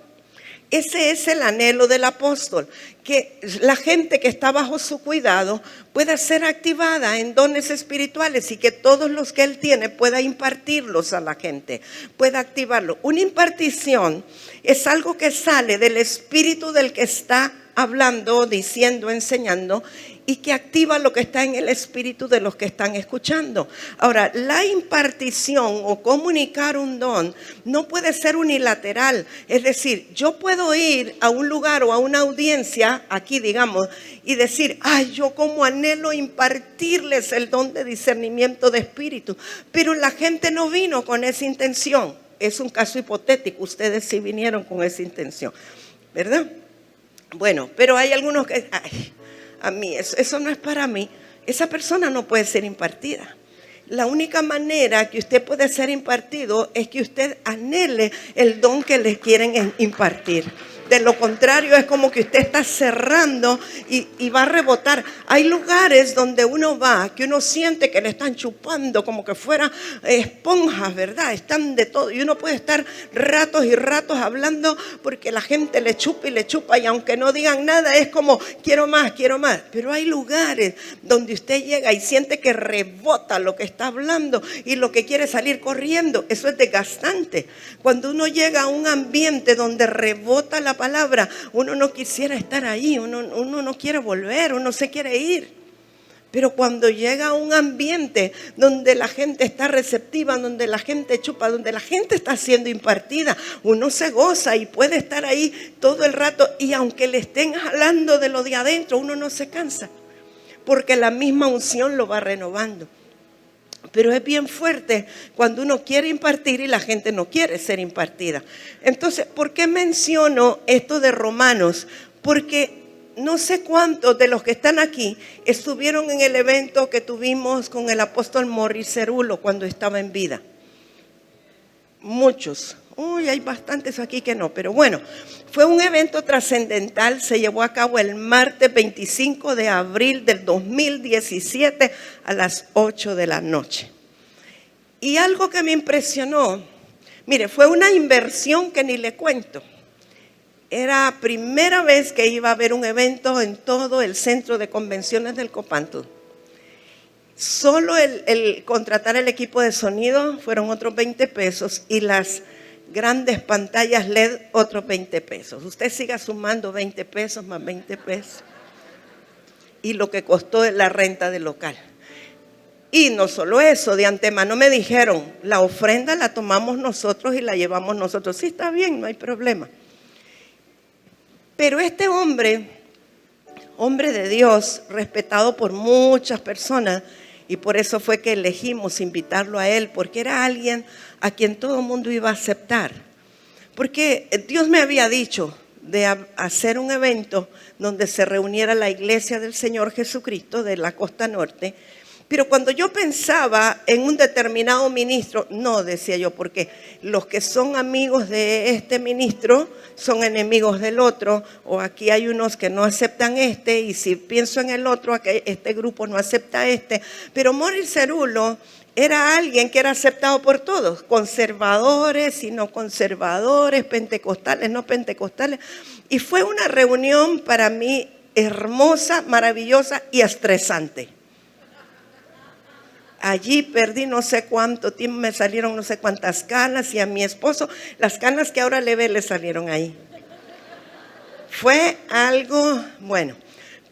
Ese es el anhelo del apóstol, que la gente que está bajo su cuidado pueda ser activada en dones espirituales y que todos los que él tiene pueda impartirlos a la gente, pueda activarlo. Una impartición es algo que sale del espíritu del que está hablando, diciendo, enseñando, y que activa lo que está en el espíritu de los que están escuchando. Ahora, la impartición o comunicar un don no puede ser unilateral. Es decir, yo puedo ir a un lugar o a una audiencia, aquí digamos, y decir, ay, yo como anhelo impartirles el don de discernimiento de espíritu, pero la gente no vino con esa intención. Es un caso hipotético, ustedes sí vinieron con esa intención, ¿verdad? Bueno, pero hay algunos que, ay, a mí eso no es para mí. Esa persona no puede ser impartida. La única manera que usted puede ser impartido es que usted anhele el don que le quieren impartir. De lo contrario es como que usted está cerrando y va a rebotar. Hay lugares donde uno va que uno siente que le están chupando como que fuera esponjas, ¿verdad? Están de todo y uno puede estar ratos y ratos hablando porque la gente le chupa y aunque no digan nada es como quiero más. Pero hay lugares donde usted llega y siente que rebota lo que está hablando y lo que quiere salir corriendo. Eso es desgastante. Cuando uno llega a un ambiente donde rebota la palabra, uno no quisiera estar ahí, uno no quiere volver, uno se quiere ir. Pero cuando llega a un ambiente donde la gente está receptiva, donde la gente chupa, donde la gente está siendo impartida, uno se goza y puede estar ahí todo el rato. Y aunque le estén jalando de lo de adentro, uno no se cansa, porque la misma unción lo va renovando. Pero es bien fuerte cuando uno quiere impartir y la gente no quiere ser impartida. Entonces, ¿por qué menciono esto de Romanos? Porque no sé cuántos de los que están aquí estuvieron en el evento que tuvimos con el apóstol Morris Cerulo cuando estaba en vida. Muchos. Uy, hay bastantes aquí que no, pero bueno, fue un evento trascendental, se llevó a cabo el martes 25 de abril del 2017 a las 8 de la noche. Y algo que me impresionó, Mire, fue una inversión que ni le cuento. Era primera vez que iba a haber un evento en todo el centro de convenciones del Copantú. Solo el contratar el equipo de sonido fueron otros 20 pesos y las grandes pantallas LED otros 20 pesos. Usted siga sumando 20 pesos más 20 pesos y lo que costó la renta del local. Y no solo eso, de antemano me dijeron, la ofrenda la tomamos nosotros y la llevamos nosotros. Sí, está bien, no hay problema. Pero este hombre de Dios, respetado por muchas personas, y por eso fue que elegimos invitarlo a él, porque era alguien a quien todo el mundo iba a aceptar. Porque Dios me había dicho de hacer un evento donde se reuniera la iglesia del Señor Jesucristo de la costa norte. Pero cuando yo pensaba en un determinado ministro, no, decía yo, porque los que son amigos de este ministro son enemigos del otro, o aquí hay unos que no aceptan este, y si pienso en el otro, este grupo no acepta este. Pero Morris Cerulo era alguien que era aceptado por todos, conservadores y no conservadores, pentecostales, no pentecostales. Y fue una reunión para mí hermosa, maravillosa y estresante. Allí perdí no sé cuánto tiempo, me salieron no sé cuántas canas y a mi esposo, las canas que ahora le ve le salieron ahí. Fue algo bueno.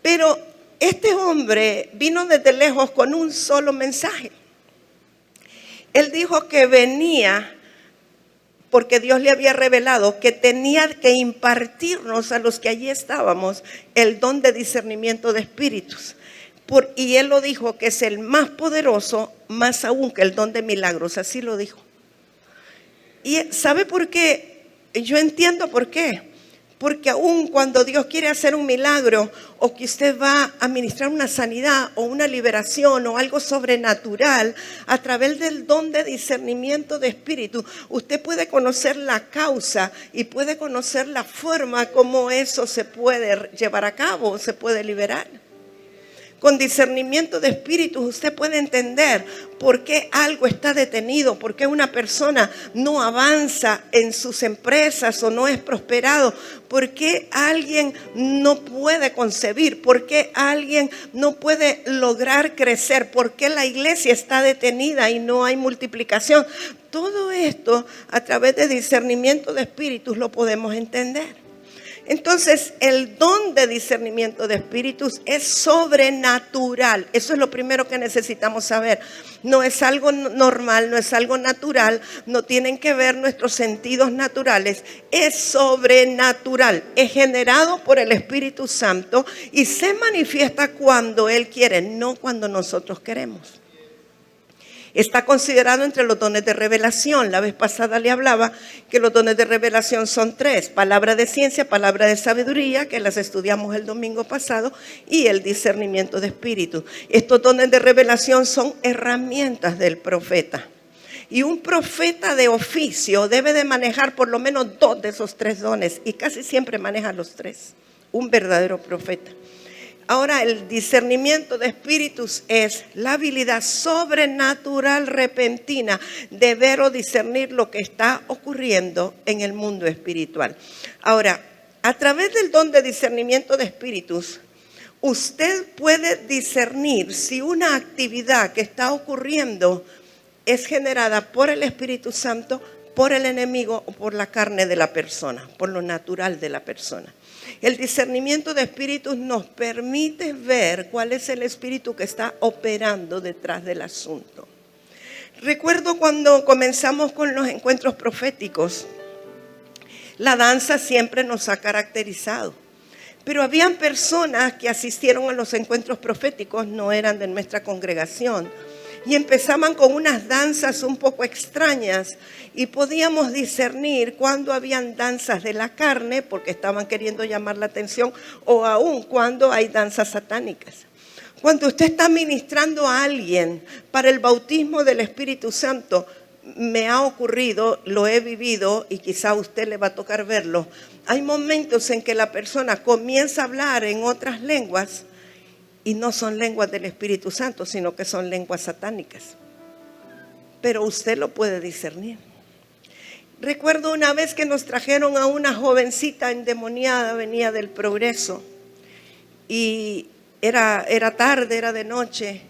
Pero este hombre vino desde lejos con un solo mensaje. Él dijo que venía porque Dios le había revelado que tenía que impartirnos a los que allí estábamos el don de discernimiento de espíritus. Y él lo dijo que es el más poderoso, más aún que el don de milagros, así lo dijo. ¿Y sabe por qué? Yo entiendo por qué. Porque aún cuando Dios quiere hacer un milagro o que usted va a ministrar una sanidad o una liberación o algo sobrenatural, a través del don de discernimiento de espíritu, usted puede conocer la causa y puede conocer la forma como eso se puede llevar a cabo, se puede liberar. Con discernimiento de espíritus usted puede entender por qué algo está detenido, por qué una persona no avanza en sus empresas o no es prosperado, por qué alguien no puede concebir, por qué alguien no puede lograr crecer, por qué la iglesia está detenida y no hay multiplicación. Todo esto a través de discernimiento de espíritus lo podemos entender. Entonces, el don de discernimiento de espíritus es sobrenatural. Eso es lo primero que necesitamos saber. No es algo normal, no es algo natural, no tienen que ver nuestros sentidos naturales. Es sobrenatural, es generado por el Espíritu Santo y se manifiesta cuando Él quiere, no cuando nosotros queremos. Está considerado entre los dones de revelación. La vez pasada le hablaba que los dones de revelación son 3. Palabra de ciencia, palabra de sabiduría, que las estudiamos el domingo pasado, y el discernimiento de espíritu. Estos dones de revelación son herramientas del profeta. Y un profeta de oficio debe de manejar por lo menos 2 de esos 3 dones. Y casi siempre maneja los 3. Un verdadero profeta. Ahora, el discernimiento de espíritus es la habilidad sobrenatural repentina de ver o discernir lo que está ocurriendo en el mundo espiritual. Ahora, a través del don de discernimiento de espíritus, usted puede discernir si una actividad que está ocurriendo es generada por el Espíritu Santo, por el enemigo o por la carne de la persona, por lo natural de la persona. El discernimiento de espíritus nos permite ver cuál es el espíritu que está operando detrás del asunto. Recuerdo cuando comenzamos con los encuentros proféticos, la danza siempre nos ha caracterizado. Pero habían personas que asistieron a los encuentros proféticos, no eran de nuestra congregación, y empezaban con unas danzas un poco extrañas y podíamos discernir cuando habían danzas de la carne porque estaban queriendo llamar la atención o aún cuando hay danzas satánicas. Cuando usted está ministrando a alguien para el bautismo del Espíritu Santo, me ha ocurrido, lo he vivido y quizá a usted le va a tocar verlo. Hay momentos en que la persona comienza a hablar en otras lenguas y no son lenguas del Espíritu Santo, sino que son lenguas satánicas. Pero usted lo puede discernir. Recuerdo una vez que nos trajeron a una jovencita endemoniada, venía del Progreso, y era tarde, era de noche,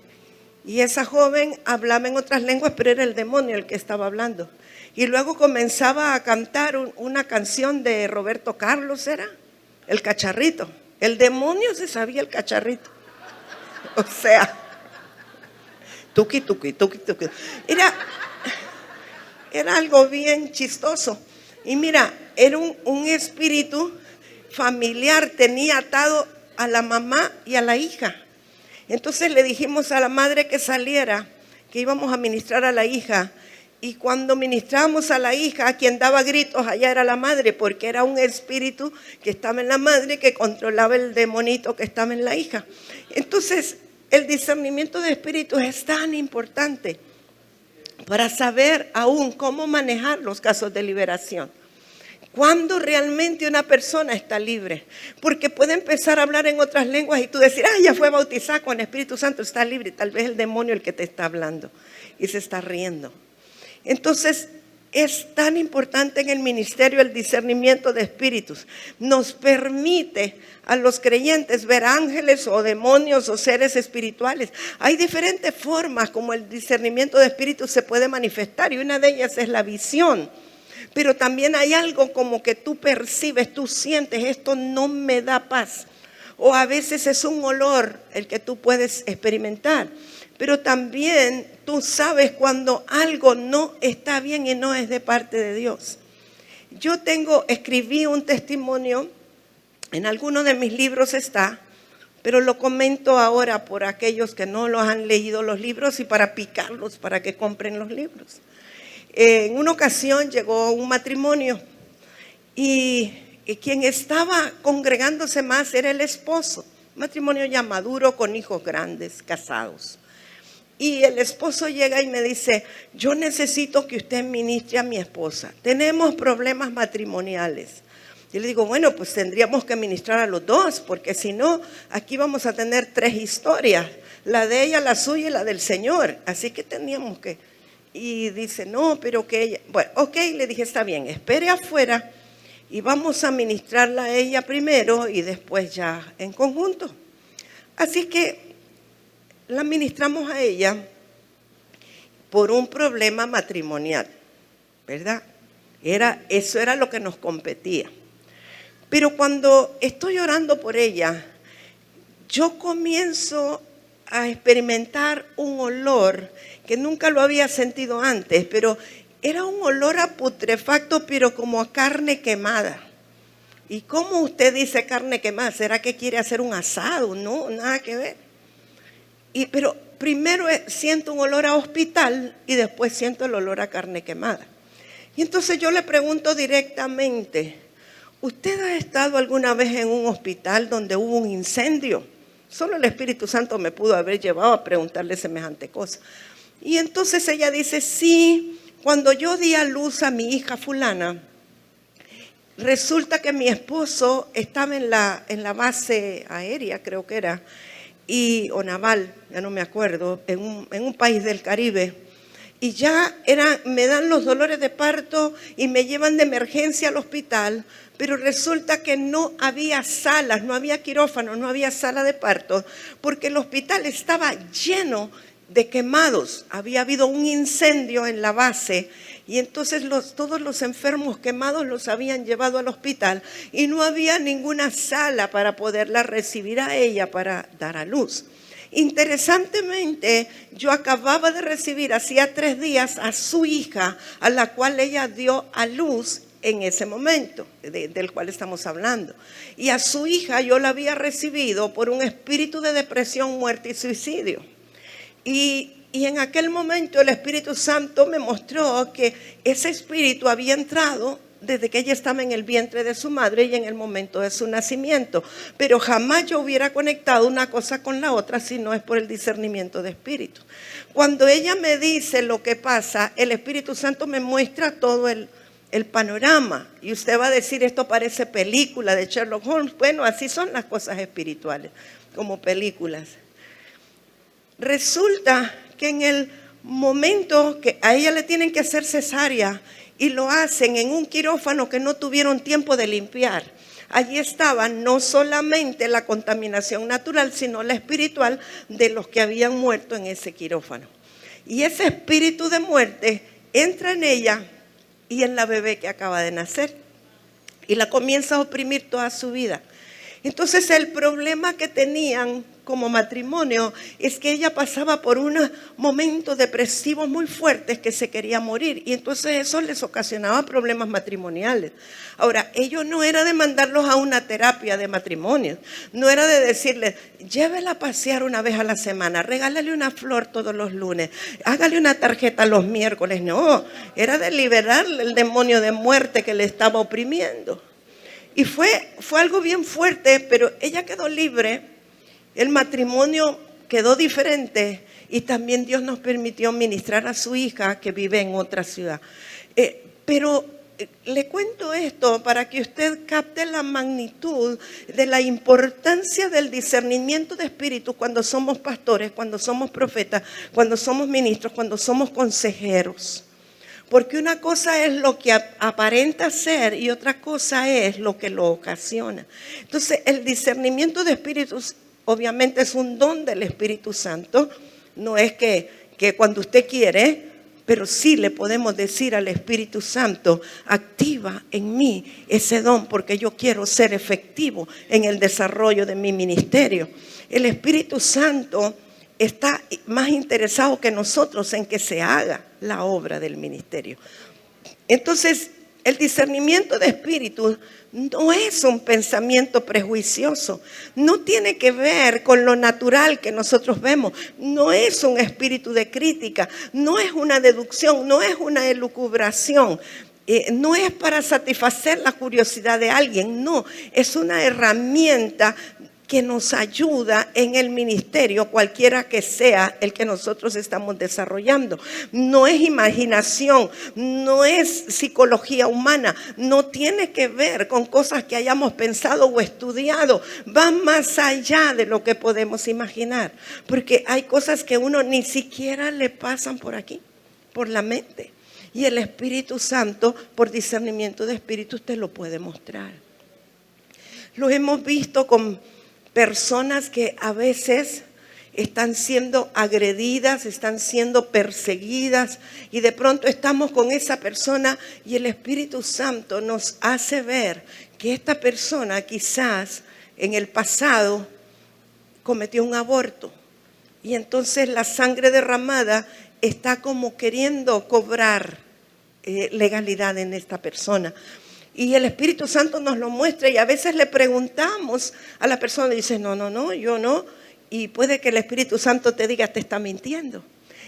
y esa joven hablaba en otras lenguas, pero era el demonio el que estaba hablando. Y luego comenzaba a cantar una canción de Roberto Carlos, ¿era? El Cacharrito. El demonio se sabía el Cacharrito. O sea, tuqui, tuqui, tuqui, tuqui. Era algo bien chistoso. Y mira, era un espíritu familiar, tenía atado a la mamá y a la hija. Entonces le dijimos a la madre que saliera, que íbamos a ministrar a la hija. Y cuando ministrábamos a la hija, quien daba gritos allá era la madre, porque era un espíritu que estaba en la madre que controlaba el demonito que estaba en la hija. Entonces, el discernimiento de espíritus es tan importante para saber aún cómo manejar los casos de liberación. Cuando realmente una persona está libre, porque puede empezar a hablar en otras lenguas y tú decir, ya fue bautizada con el Espíritu Santo, está libre. Tal vez el demonio el que te está hablando y se está riendo. Entonces, es tan importante en el ministerio el discernimiento de espíritus. Nos permite a los creyentes ver ángeles o demonios o seres espirituales. Hay diferentes formas como el discernimiento de espíritus se puede manifestar, y una de ellas es la visión. Pero también hay algo como que tú percibes, tú sientes, esto no me da paz. O a veces es un olor el que tú puedes experimentar. Pero también tú sabes cuando algo no está bien y no es de parte de Dios. Yo escribí un testimonio, en alguno de mis libros está, pero lo comento ahora por aquellos que no los han leído los libros y para picarlos, para que compren los libros. En una ocasión llegó un matrimonio y quien estaba congregándose más era el esposo. Un matrimonio ya maduro con hijos grandes, casados. Y el esposo llega y me dice, yo necesito que usted ministre a mi esposa. Tenemos problemas matrimoniales. Yo le digo, bueno, pues tendríamos que ministrar a los dos, porque si no, aquí vamos a tener 3 historias. La de ella, la suya y la del Señor. Así que teníamos que... Y dice, no, pero que ella... Bueno, ok, le dije, está bien, espere afuera y vamos a ministrarla a ella primero y después ya en conjunto. Así que la ministramos a ella por un problema matrimonial, ¿verdad? Eso era lo que nos competía. Pero cuando estoy orando por ella, yo comienzo a experimentar un olor que nunca lo había sentido antes, pero era un olor a putrefacto, pero como a carne quemada. ¿Y cómo usted dice carne quemada? ¿Será que quiere hacer un asado? No, nada que ver. Pero primero siento un olor a hospital y después siento el olor a carne quemada. Y entonces yo le pregunto directamente, ¿usted ha estado alguna vez en un hospital donde hubo un incendio? Solo el Espíritu Santo me pudo haber llevado a preguntarle semejante cosa. Y entonces ella dice, sí, cuando yo di a luz a mi hija fulana, resulta que mi esposo estaba en la base aérea, creo que era, o naval, ya no me acuerdo, en un país del Caribe. Y ya me dan los dolores de parto y me llevan de emergencia al hospital, pero resulta que no había salas, no había quirófano, no había sala de parto, porque el hospital estaba lleno de quemados. Había habido un incendio en la base y entonces todos los enfermos quemados los habían llevado al hospital y no había ninguna sala para poderla recibir a ella para dar a luz. Interesantemente, yo acababa de recibir hacía 3 días a su hija, a la cual ella dio a luz en ese momento del cual estamos hablando. Y a su hija yo la había recibido por un espíritu de depresión, muerte y suicidio. Y en aquel momento el Espíritu Santo me mostró que ese espíritu había entrado desde que ella estaba en el vientre de su madre y en el momento de su nacimiento. Pero jamás yo hubiera conectado una cosa con la otra si no es por el discernimiento de espíritu. Cuando ella me dice lo que pasa, el Espíritu Santo me muestra todo el panorama. Y usted va a decir, esto parece película de Sherlock Holmes. Bueno, así son las cosas espirituales, como películas. Resulta que en el momento que a ella le tienen que hacer cesárea y lo hacen en un quirófano que no tuvieron tiempo de limpiar. Allí estaba no solamente la contaminación natural, sino la espiritual de los que habían muerto en ese quirófano. Y ese espíritu de muerte entra en ella y en la bebé que acaba de nacer, y la comienza a oprimir toda su vida. Entonces el problema que tenían como matrimonio es que ella pasaba por unos momentos depresivos muy fuertes, que se quería morir, y entonces eso les ocasionaba problemas matrimoniales. Ahora, ellos no era de mandarlos a una terapia de matrimonio, no era de decirles, llévela a pasear una vez a la semana, regálale una flor todos los lunes, hágale una tarjeta los miércoles. No, era de liberarle el demonio de muerte que le estaba oprimiendo. Y fue algo bien fuerte, pero ella quedó libre. El matrimonio quedó diferente y también Dios nos permitió ministrar a su hija que vive en otra ciudad. Pero le cuento esto para que usted capte la magnitud de la importancia del discernimiento de espíritus cuando somos pastores, cuando somos profetas, cuando somos ministros, cuando somos consejeros. Porque una cosa es lo que aparenta ser y otra cosa es lo que lo ocasiona. Entonces, el discernimiento de espíritus obviamente es un don del Espíritu Santo. No es que cuando usted quiere, pero sí le podemos decir al Espíritu Santo, activa en mí ese don porque yo quiero ser efectivo en el desarrollo de mi ministerio. El Espíritu Santo está más interesado que nosotros en que se haga la obra del ministerio. Entonces, el discernimiento de espíritus no es un pensamiento prejuicioso, no tiene que ver con lo natural que nosotros vemos, no es un espíritu de crítica, no es una deducción, no es una elucubración. No es para satisfacer la curiosidad de alguien, no, es una herramienta que nos ayuda en el ministerio, cualquiera que sea el que nosotros estamos desarrollando. No es imaginación, no es psicología humana, no tiene que ver con cosas que hayamos pensado o estudiado, va más allá de lo que podemos imaginar, porque hay cosas que uno ni siquiera le pasan por aquí, por la mente, y el Espíritu Santo, por discernimiento de espíritus, te lo puede mostrar. Lo hemos visto con personas que a veces están siendo agredidas, están siendo perseguidas, y de pronto estamos con esa persona y el Espíritu Santo nos hace ver que esta persona quizás en el pasado cometió un aborto, y entonces la sangre derramada está como queriendo cobrar legalidad en esta persona. Y el Espíritu Santo nos lo muestra, y a veces le preguntamos a la persona y dice, no, yo no. Y puede que el Espíritu Santo te diga, te está mintiendo.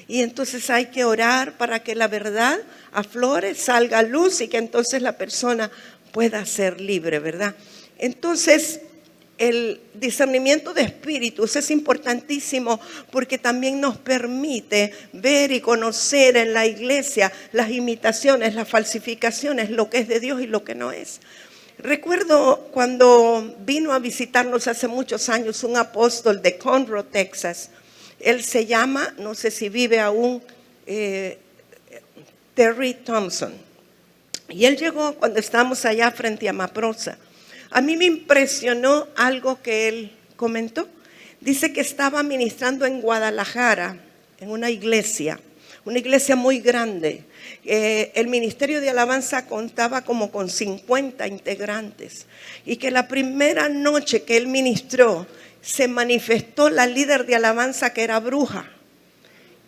Y entonces hay que orar para que la verdad aflore, salga a luz y que entonces la persona pueda ser libre, ¿verdad? Entonces, el discernimiento de espíritus es importantísimo porque también nos permite ver y conocer en la iglesia las imitaciones, las falsificaciones, lo que es de Dios y lo que no es. Recuerdo cuando vino a visitarnos hace muchos años un apóstol de Conroe, Texas. Él se llama, no sé si vive aún, Terry Thompson. Y él llegó cuando estábamos allá frente a Maprosa. A mí me impresionó algo que él comentó. Dice que estaba ministrando en Guadalajara, en una iglesia muy grande. El ministerio de alabanza contaba como con 50 integrantes. Y que la primera noche que él ministró, se manifestó la líder de alabanza que era bruja.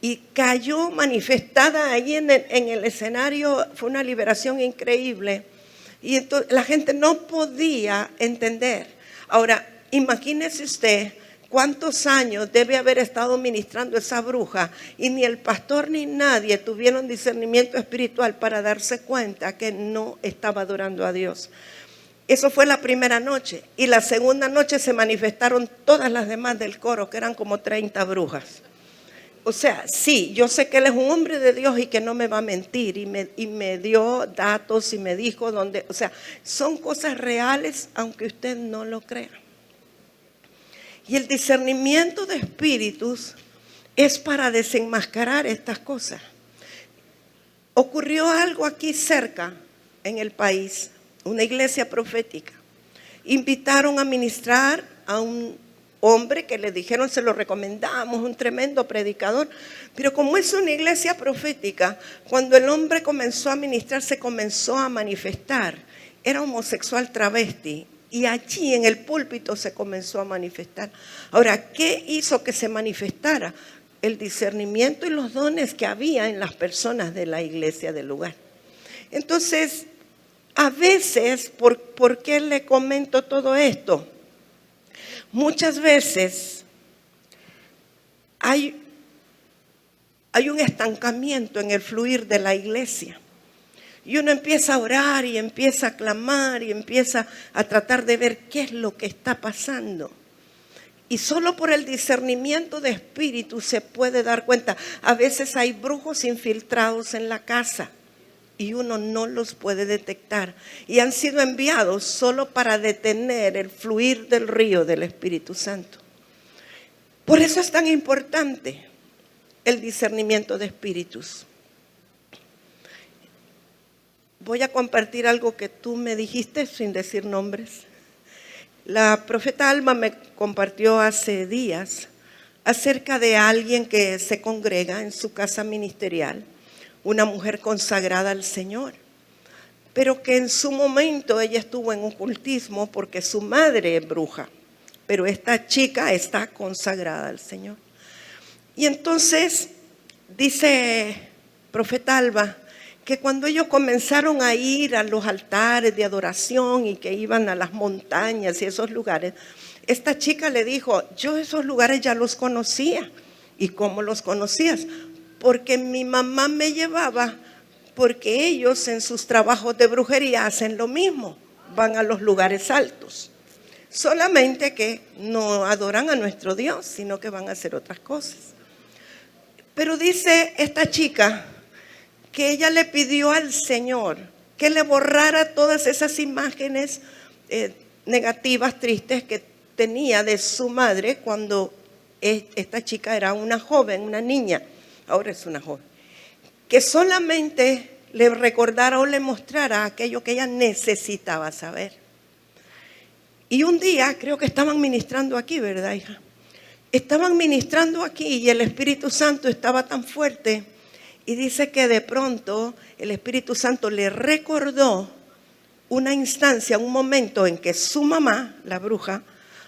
Y cayó manifestada ahí en el escenario. Fue una liberación increíble. Y entonces la gente no podía entender. Ahora, imagínese usted cuántos años debe haber estado ministrando esa bruja y ni el pastor ni nadie tuvieron discernimiento espiritual para darse cuenta que no estaba adorando a Dios. Eso fue la primera noche. Y la segunda noche se manifestaron todas las demás del coro, que eran como 30 brujas. O sea, sí, yo sé que él es un hombre de Dios y que no me va a mentir, y me dio datos y me dijo dónde, o sea, son cosas reales aunque usted no lo crea. Y el discernimiento de espíritus es para desenmascarar estas cosas. ocurrió algo aquí cerca en el país, una iglesia profética. Invitaron a ministrar a un hombre que le dijeron, se lo recomendamos, un tremendo predicador. Pero como es una iglesia profética, cuando el hombre comenzó a ministrar, se comenzó a manifestar. Era homosexual travesti y allí en el púlpito se comenzó a manifestar. Ahora, ¿qué hizo que se manifestara? El discernimiento y los dones que había en las personas de la iglesia del lugar. Entonces, a veces, ¿por qué le comento todo esto? Muchas veces hay un estancamiento en el fluir de la iglesia. Y uno empieza a orar y empieza a clamar y empieza a tratar de ver qué es lo que está pasando. Y solo por el discernimiento de espíritu se puede dar cuenta. A veces hay brujos infiltrados en la casa y uno no los puede detectar. Y han sido enviados solo para detener el fluir del río del Espíritu Santo. Por eso es tan importante el discernimiento de espíritus. Voy a compartir algo que tú me dijiste sin decir nombres. La profeta Alma me compartió hace días acerca de alguien que se congrega en su casa ministerial, una mujer consagrada al Señor, pero que en su momento ella estuvo en ocultismo porque su madre es bruja, pero esta chica está consagrada al Señor. Y entonces dice profeta Alba que cuando ellos comenzaron a ir a los altares de adoración y que iban a las montañas y esos lugares, esta chica le dijo, yo esos lugares ya los conocía. ¿Y cómo los conocías? Porque mi mamá me llevaba, porque ellos en sus trabajos de brujería hacen lo mismo, van a los lugares altos. Solamente que no adoran a nuestro Dios, sino que van a hacer otras cosas. Pero dice esta chica que ella le pidió al Señor que le borrara todas esas imágenes negativas, tristes que tenía de su madre cuando esta chica era una joven, una niña, ahora es una joven, que solamente le recordara o le mostrara aquello que ella necesitaba saber. Y un día, creo que estaban ministrando aquí, ¿verdad, hija? Estaban ministrando aquí y el Espíritu Santo estaba tan fuerte. Y dice que de pronto el Espíritu Santo le recordó una instancia, un momento en que su mamá, la bruja,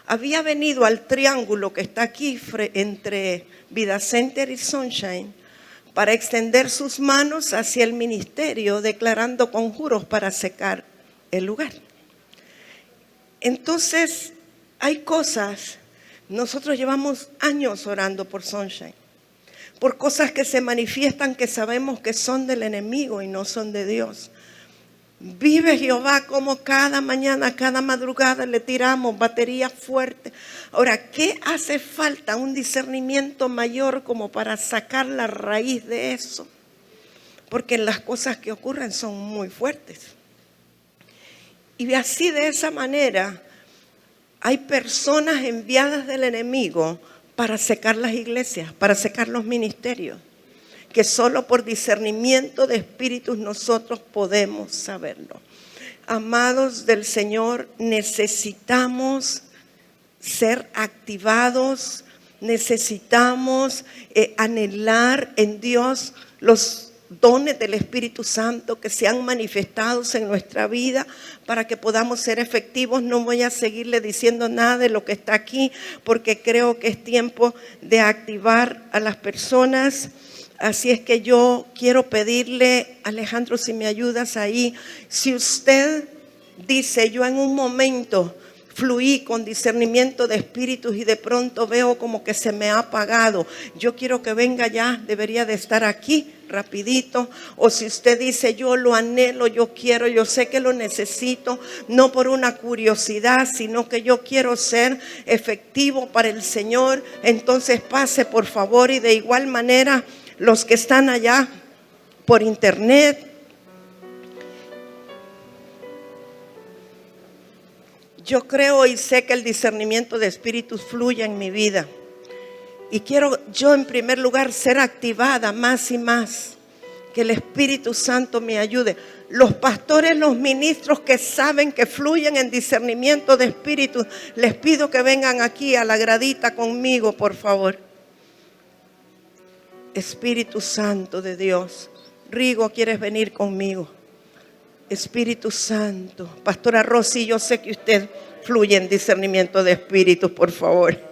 había venido al triángulo que está aquí entre Vida Center y Sunshine para extender sus manos hacia el ministerio, declarando conjuros para secar el lugar. Entonces, hay cosas, nosotros llevamos años orando por Sunshine, por cosas que se manifiestan que sabemos que son del enemigo y no son de Dios. Vive Jehová como cada mañana, cada madrugada le tiramos batería fuerte. Ahora, ¿qué hace falta? Un discernimiento mayor como para sacar la raíz de eso. Porque las cosas que ocurren son muy fuertes. Y así de esa manera hay personas enviadas del enemigo para secar las iglesias, para secar los ministerios, que solo por discernimiento de espíritus nosotros podemos saberlo. Amados del Señor, necesitamos ser activados, necesitamos anhelar en Dios los dones del Espíritu Santo que sean manifestados en nuestra vida para que podamos ser efectivos. No voy a seguirle diciendo nada de lo que está aquí porque creo que es tiempo de activar a las personas. Así es que yo quiero pedirle, Alejandro, si me ayudas ahí, si usted dice, yo en un momento fluí con discernimiento de espíritus y de pronto veo como que se me ha apagado, yo quiero que venga ya, debería de estar aquí rapidito. O si usted dice, yo lo anhelo, yo quiero, yo sé que lo necesito, no por una curiosidad, sino que yo quiero ser efectivo para el Señor, entonces pase por favor. Y de igual manera los que están allá por internet, yo creo y sé que el discernimiento de espíritus fluye en mi vida. Y quiero yo en primer lugar ser activada más y más. Que el Espíritu Santo me ayude. Los pastores, los ministros que saben que fluyen en discernimiento de espíritu, les pido que vengan aquí a la gradita conmigo, por favor. Espíritu Santo de Dios. Rigo, ¿quieres venir conmigo? Espíritu Santo. Pastora Rosy, yo sé que usted fluye en discernimiento de espíritus, por favor.